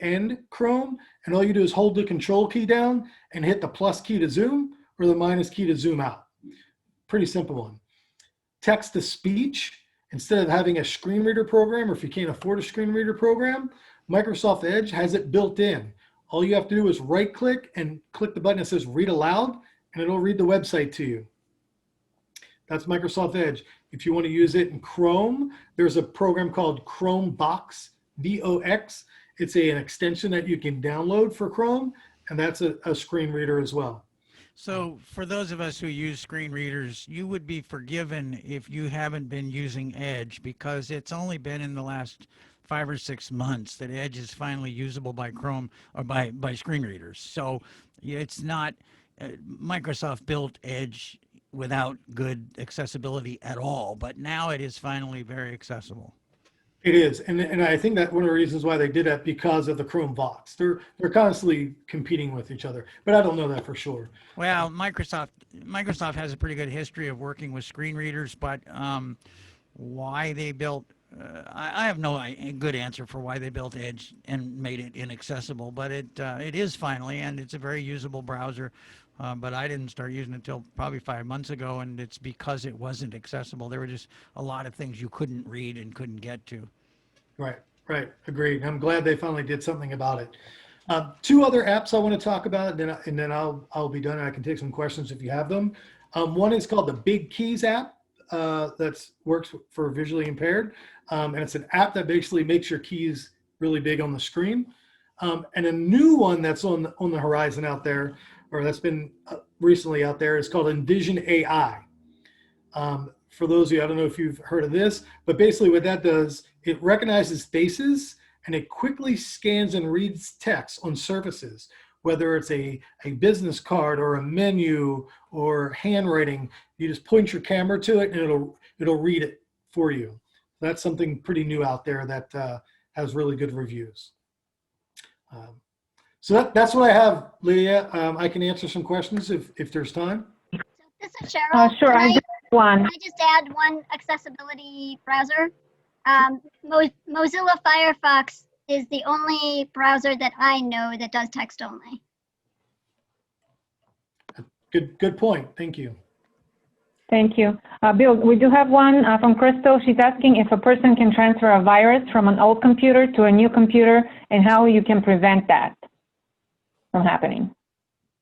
C: and Chrome. And all you do is hold the control key down and hit the plus key to zoom or the minus key to zoom out. Pretty simple one. Text to speech, instead of having a screen reader program, or if you can't afford a screen reader program, Microsoft Edge has it built in. All you have to do is right click and click the button that says read aloud, and it'll read the website to you. That's Microsoft Edge. If you want to use it in Chrome, there's a program called Chrome Box, VOX. It's an extension that you can download for Chrome, and that's a screen reader as well.
D: So for those of us who use screen readers, you would be forgiven if you haven't been using Edge, because it's only been in the last 5 or 6 months that Edge is finally usable by Chrome or by screen readers. So it's not, Microsoft built Edge without good accessibility at all, but now it is finally very accessible.
C: It is, and I think that one of the reasons why they did that, because of the Chrome Box. They're constantly competing with each other, but I don't know that for sure.
D: Well, Microsoft has a pretty good history of working with screen readers, but why they built, I have no good answer for why they built Edge and made it inaccessible, but it is finally, and it's a very usable browser. But I didn't start using it until probably 5 months ago, and it's because it wasn't accessible. There were just a lot of things you couldn't read and couldn't get to.
C: Right. Agreed. I'm glad they finally did something about it. 2 other apps I want to talk about, and then I'll be done, and I can take some questions if you have them. One is called the Big Keys app. That works for visually impaired, and it's an app that basically makes your keys really big on the screen. And a new one that's on the horizon out there, or that's been recently out there, is called Envision AI. For those of you, I don't know if you've heard of this, but basically what that does, it recognizes faces and it quickly scans and reads text on surfaces, whether it's a business card or a menu or handwriting, you just point your camera to it and it'll read it for you. That's something pretty new out there that has really good reviews. So that's what I have, Lydia. I can answer some questions if there's time.
K: So this is Cheryl.
B: Sure, I just one.
K: Can I just add one accessibility browser? Mozilla Firefox is the only browser that I know that does text only.
C: Good point. Thank you.
B: Thank you. Bill, we do have one from Crystal. She's asking if a person can transfer a virus from an old computer to a new computer and how you can prevent that from happening.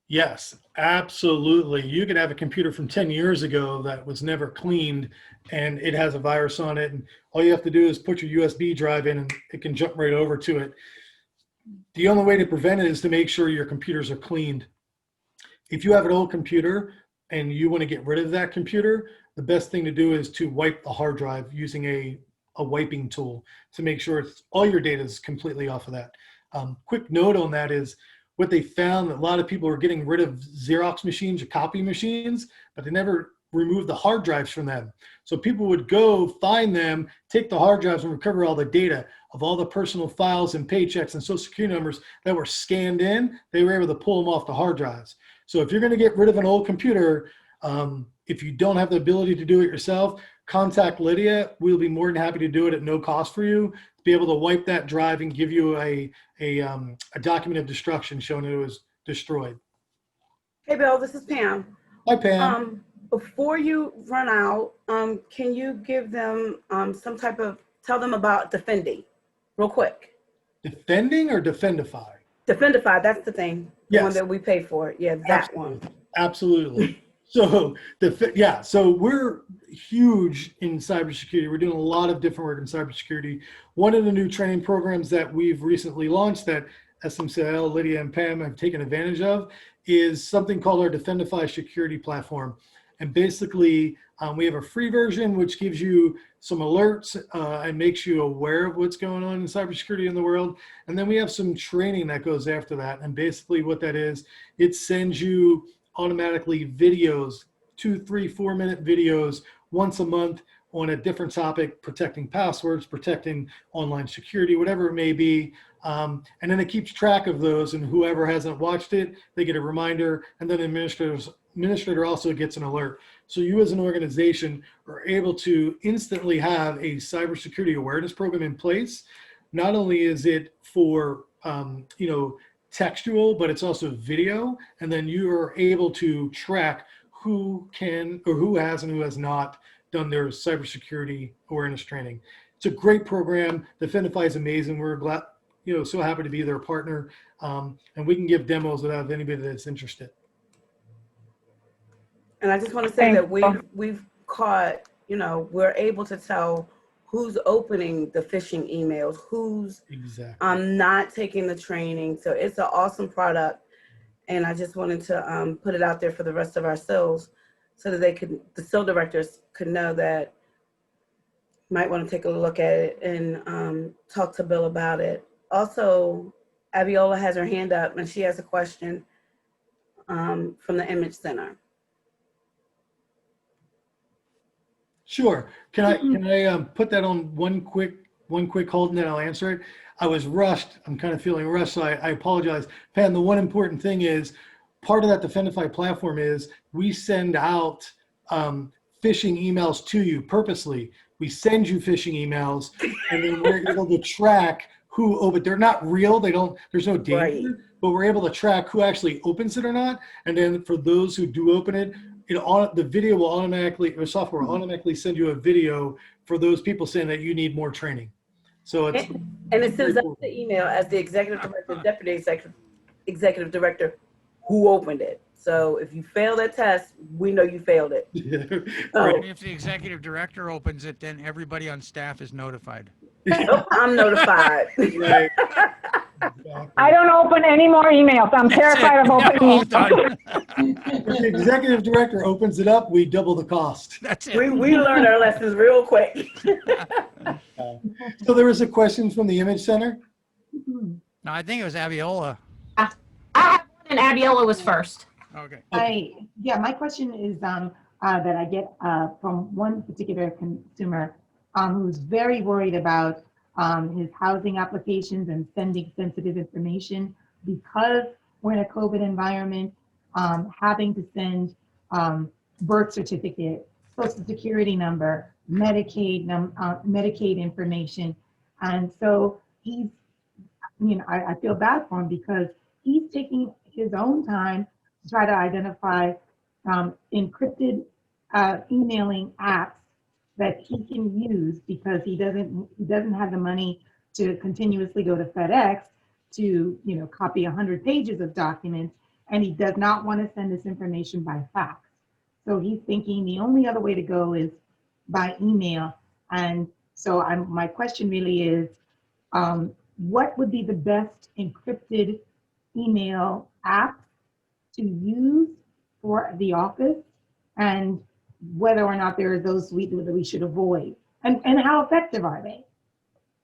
C: Yes, absolutely. You could have a computer from 10 years ago that was never cleaned and it has a virus on it. And all you have to do is put your USB drive in and it can jump right over to it. The only way to prevent it is to make sure your computers are cleaned. If you have an old computer and you want to get rid of that computer, the best thing to do is to wipe the hard drive using a wiping tool to make sure all your data is completely off of that. Quick note on that is what they found, that a lot of people are getting rid of Xerox machines or copy machines, but they never removed the hard drives from them. So people would go find them, take the hard drives and recover all the data of all the personal files and paychecks and social security numbers that were scanned in. They were able to pull them off the hard drives. So if you're going to get rid of an old computer, if you don't have the ability to do it yourself, contact Lydia. We'll be more than happy to do it at no cost for you, to be able to wipe that drive and give you a document of destruction showing it was destroyed.
A: Hey, Bill, this is Pam.
C: Hi, Pam.
A: Before you run out, can you give them some type of, tell them about Defendi real quick.
C: Defending or Defendify?
A: Defendify, that's the thing. The one that we pay for. Yeah, that one.
C: Absolutely. So, so we're huge in cybersecurity. We're doing a lot of different work in cybersecurity. One of the new training programs that we've recently launched that SMCL, Lydia, and Pam have taken advantage of is something called our Defendify security platform. And basically, we have a free version which gives you some alerts and makes you aware of what's going on in cybersecurity in the world. And then we have some training that goes after that. And basically what that is, it sends you automatically videos, 2, 3, 4-minute videos once a month on a different topic, protecting passwords, protecting online security, whatever it may be. And then it keeps track of those, and whoever hasn't watched it, they get a reminder, and then administrator also gets an alert. So you as an organization are able to instantly have a cybersecurity awareness program in place. Not only is it for, textual, but it's also video. And then you are able to track who can, or who has and who has not done their cybersecurity awareness training. It's a great program. Defendify is amazing. We're glad, so happy to be their partner. And we can give demos without anybody that's interested.
A: And I just want to say that we've caught, we're able to tell who's opening the phishing emails, who's not taking the training. So it's an awesome product. And I just wanted to put it out there for the rest of our SILs so that the SIL directors could know that might want to take a look at it and talk to Bill about it. Also, Abiola has her hand up and she has a question from the Image Center.
C: Sure. Can I put that on one quick hold and then I'll answer it? I was rushed. I'm kind of feeling rushed, so I apologize. Pam, the one important thing is part of that Defendify platform is we send out phishing emails to you purposely. We send you phishing emails and then we're able to track but they're not real. There's no danger, but we're able to track who actually opens it or not. And then for those who do open it, the video will automatically, or software will automatically send you a video for those people saying that you need more training. So it's
A: and it sends out the email as the executive director, deputy executive director who opened it. So if you fail that test, we know you failed it.
D: If the executive director opens it, then everybody on staff is notified.
A: I'm notified.
B: I don't open any more emails. I'm terrified of opening emails.
C: If the executive director opens it up, we double the cost.
D: That's it.
A: We learn our lessons real quick.
C: So there was a question from the Image Center?
D: No, I think it was Abiola.
B: I have
M: And Abiola was first.
D: Okay.
N: Yeah, my question is that I get from one particular consumer who's very worried about his housing applications and sending sensitive information because we're in a COVID environment, having to send birth certificate, social security number, Medicaid information. And so he's, I feel bad for him because he's taking his own time to try to identify encrypted emailing apps that he can use because he doesn't have the money to continuously go to FedEx to copy 100 pages of documents, and he does not want to send this information by fax. So he's thinking the only other way to go is by email. And so my question really is, what would be the best encrypted email app to use for the office, and whether or not there are those that we should avoid, and how effective are they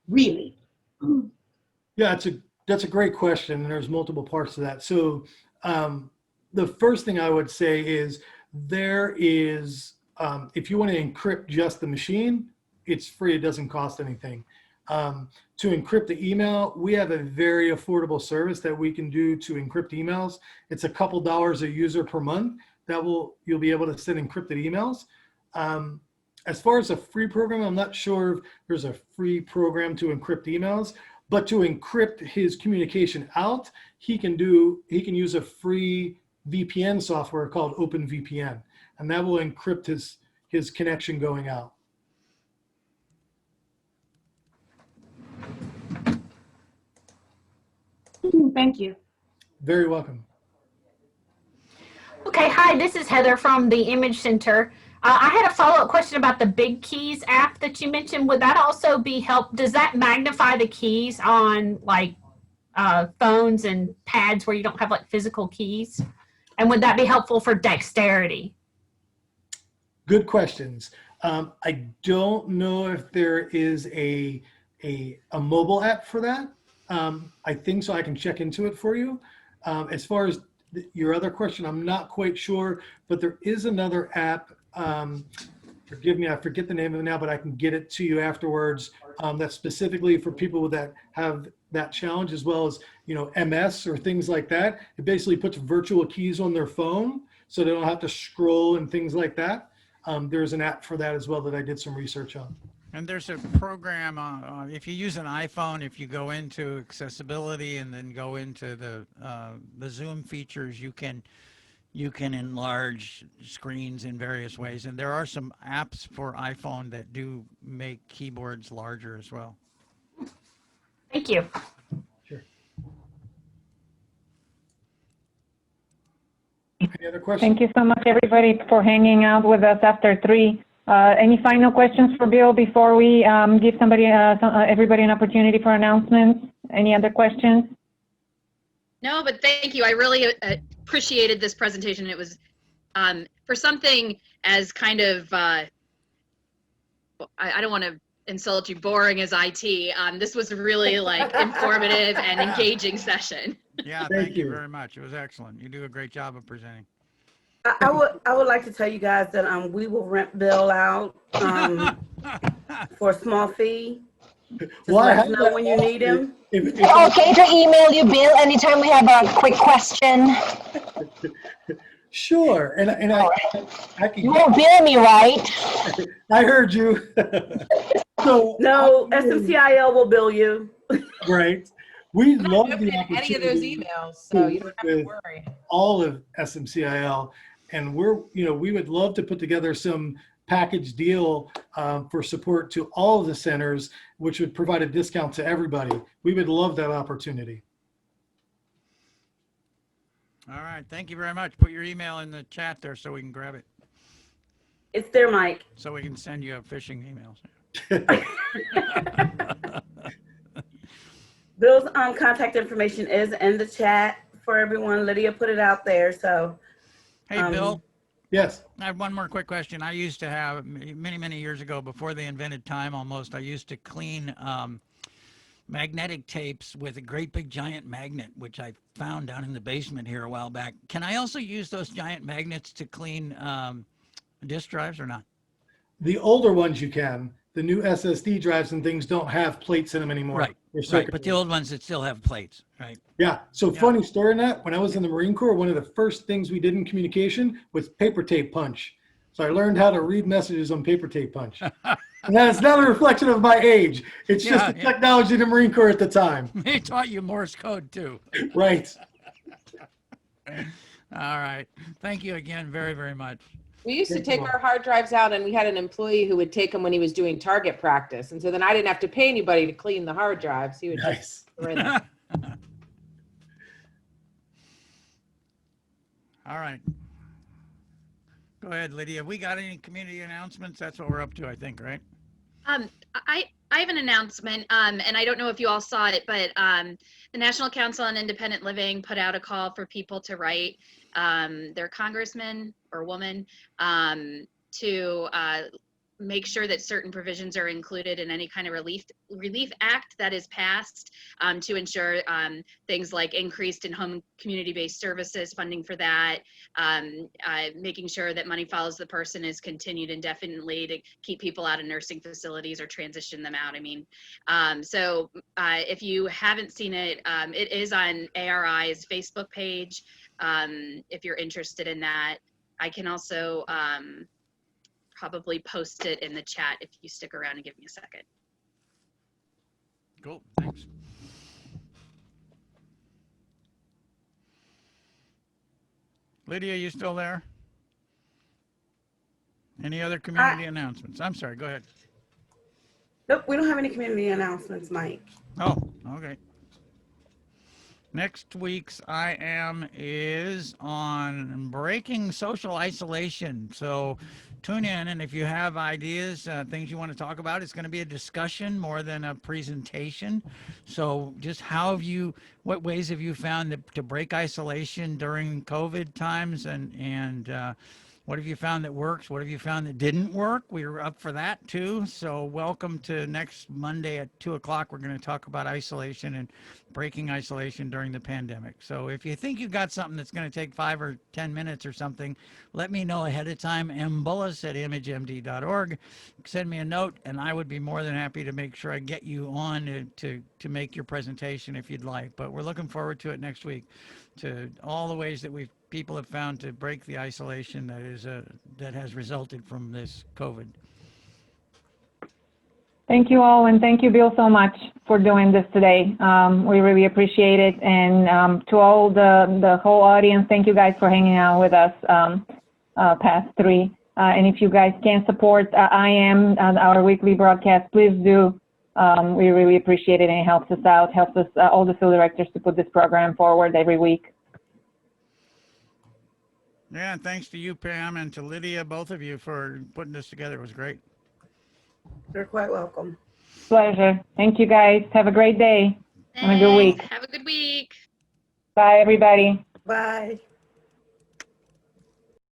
N: really?
C: Yeah, that's a great question, and there's multiple parts to that. So the first thing I would say is there is, if you want to encrypt just the machine, it's free, it doesn't cost anything. To encrypt the email, we have a very affordable service that we can do to encrypt emails. It's a couple dollars a user per month you'll be able to send encrypted emails. As far as a free program, I'm not sure if there's a free program to encrypt emails, but to encrypt his communication out, he can use a free VPN software called OpenVPN, and that will encrypt his connection going out.
N: Thank you.
C: Very welcome.
M: Okay, hi, this is Heather from the Image Center. I had a follow-up question about the Big Keys app that you mentioned. Would that also be does that magnify the keys on like phones and pads where you don't have like physical keys? And would that be helpful for dexterity?
C: Good questions. I don't know if there is a mobile app for that. I think so. I can check into it for you. As far as your other question, I'm not quite sure, but there is another app. Forgive me, I forget the name of it now, but I can get it to you afterwards. That's specifically for people that have that challenge, as well as MS or things like that. It basically puts virtual keys on their phone, so they don't have to scroll and things like that. There's an app for that as well that I did some research on.
D: And there's a program, if you use an iPhone, if you go into accessibility and then go into the zoom features, you can enlarge screens in various ways. And there are some apps for iPhone that do make keyboards larger as well.
M: Thank you.
C: Sure. Any other questions?
B: Thank you so much, everybody, for hanging out with us after 3. Any final questions for Bill before we give everybody an opportunity for announcements? Any other questions?
J: No, but thank you. I really appreciated this presentation. It was for something as kind of, I don't want to insult you, boring as IT. This was really like informative and engaging session.
D: Yeah, thank you very much. It was excellent. You do a great job of presenting.
A: I would like to tell you guys that we will rent Bill out for a small fee. Just let us know when you need him.
O: Is it okay to email you, Bill, anytime we have a quick question?
C: Sure, and I can.
O: You won't bill me, right?
C: I heard you. So
A: no, SMCIL will bill you.
C: Right. We love the
P: opportunity. Any of those emails, so you don't have to worry.
C: All of SMCIL, and we would love to put together some package deal for support to all of the centers, which would provide a discount to everybody. We would love that opportunity.
D: All right, thank you very much. Put your email in the chat there so we can grab it.
A: It's there, Mike.
D: So we can send you a phishing email.
A: Bill's contact information is in the chat for everyone. Lydia put it out there. So,
D: hey, Bill.
C: Yes.
D: I have one more quick question. I used to have many years ago, before they invented time almost, I used to clean magnetic tapes with a great big giant magnet, which I found down in the basement here a while back. Can I also use those giant magnets to clean disk drives or not?
C: The older ones you can. The new SSD drives and things don't have plates in them anymore.
D: Right,
C: They're
D: right.
C: circuit
D: But the
C: boards.
D: old ones that still have plates, right?
C: Yeah. So
D: Yeah.
C: funny story in that. When I was in the Marine Corps, one of the first things we did in communication was paper tape punch. So I learned how to read messages on paper tape punch. And that is not a reflection of my age. It's just
D: Yeah,
C: the
D: yeah.
C: technology in the Marine Corps at the time.
D: They taught you Morse code too.
C: Right.
D: All right. Thank you again very, very much.
P: We used to
C: Thank you
P: take
C: all.
P: our hard drives out, and we had an employee who would take them when he was doing target practice. And so then I didn't have to pay anybody to clean the hard drives. He would
C: Nice.
P: just throw in them.
D: All right. Go ahead, Lydia. Have we got any community announcements? That's what we're up to, I think, right?
J: I have an announcement, and I don't know if you all saw it, but the National Council on Independent Living put out a call for people to write their congressman or woman to make sure that certain provisions are included in any kind of relief act that is passed to ensure things like increased in home community-based services, funding for that, making sure that money follows the person is continued indefinitely to keep people out of nursing facilities or transition them out. I mean, so if you haven't seen it, it is on ARI's Facebook page. If you're interested in that, I can also probably post it in the chat if you stick around and give me a second.
D: Cool. Thanks. Lydia, you still there? Any other community announcements? I'm sorry. Go ahead.
A: Nope, we don't have any community announcements, Mike.
D: Oh, okay. Next week's IM is on breaking social isolation. So tune in, and if you have ideas, things you want to talk about, it's going to be a discussion more than a presentation. So just what ways have you found to break isolation during COVID times, and what have you found that works? What have you found that didn't work? We were up for that too. So welcome to next Monday at 2 o'clock. We're going to talk about isolation and breaking isolation during the pandemic. So if you think you've got something that's going to take 5 or 10 minutes or something, let me know ahead of time. mbullis@imagemd.org. Send me a note, and I would be more than happy to make sure I get you on to make your presentation if you'd like. But we're looking forward to it next week, to all the ways that people have found to break the isolation that has resulted from this COVID.
B: Thank you all, and thank you, Bill, so much for doing this today. We really appreciate it. And to all the whole audience, thank you guys for hanging out with us past 3. And if you guys can support IM, our weekly broadcast, please do. We really appreciate it, and it helps us out, helps us, all the field directors, to put this program forward every week.
D: Yeah, and thanks to you, Pam, and to Lydia, both of you, for putting this together. It was great.
A: You're quite welcome.
B: Pleasure. Thank you, guys. Have a great day and a good week.
J: Have a good week.
B: Bye, everybody.
A: Bye.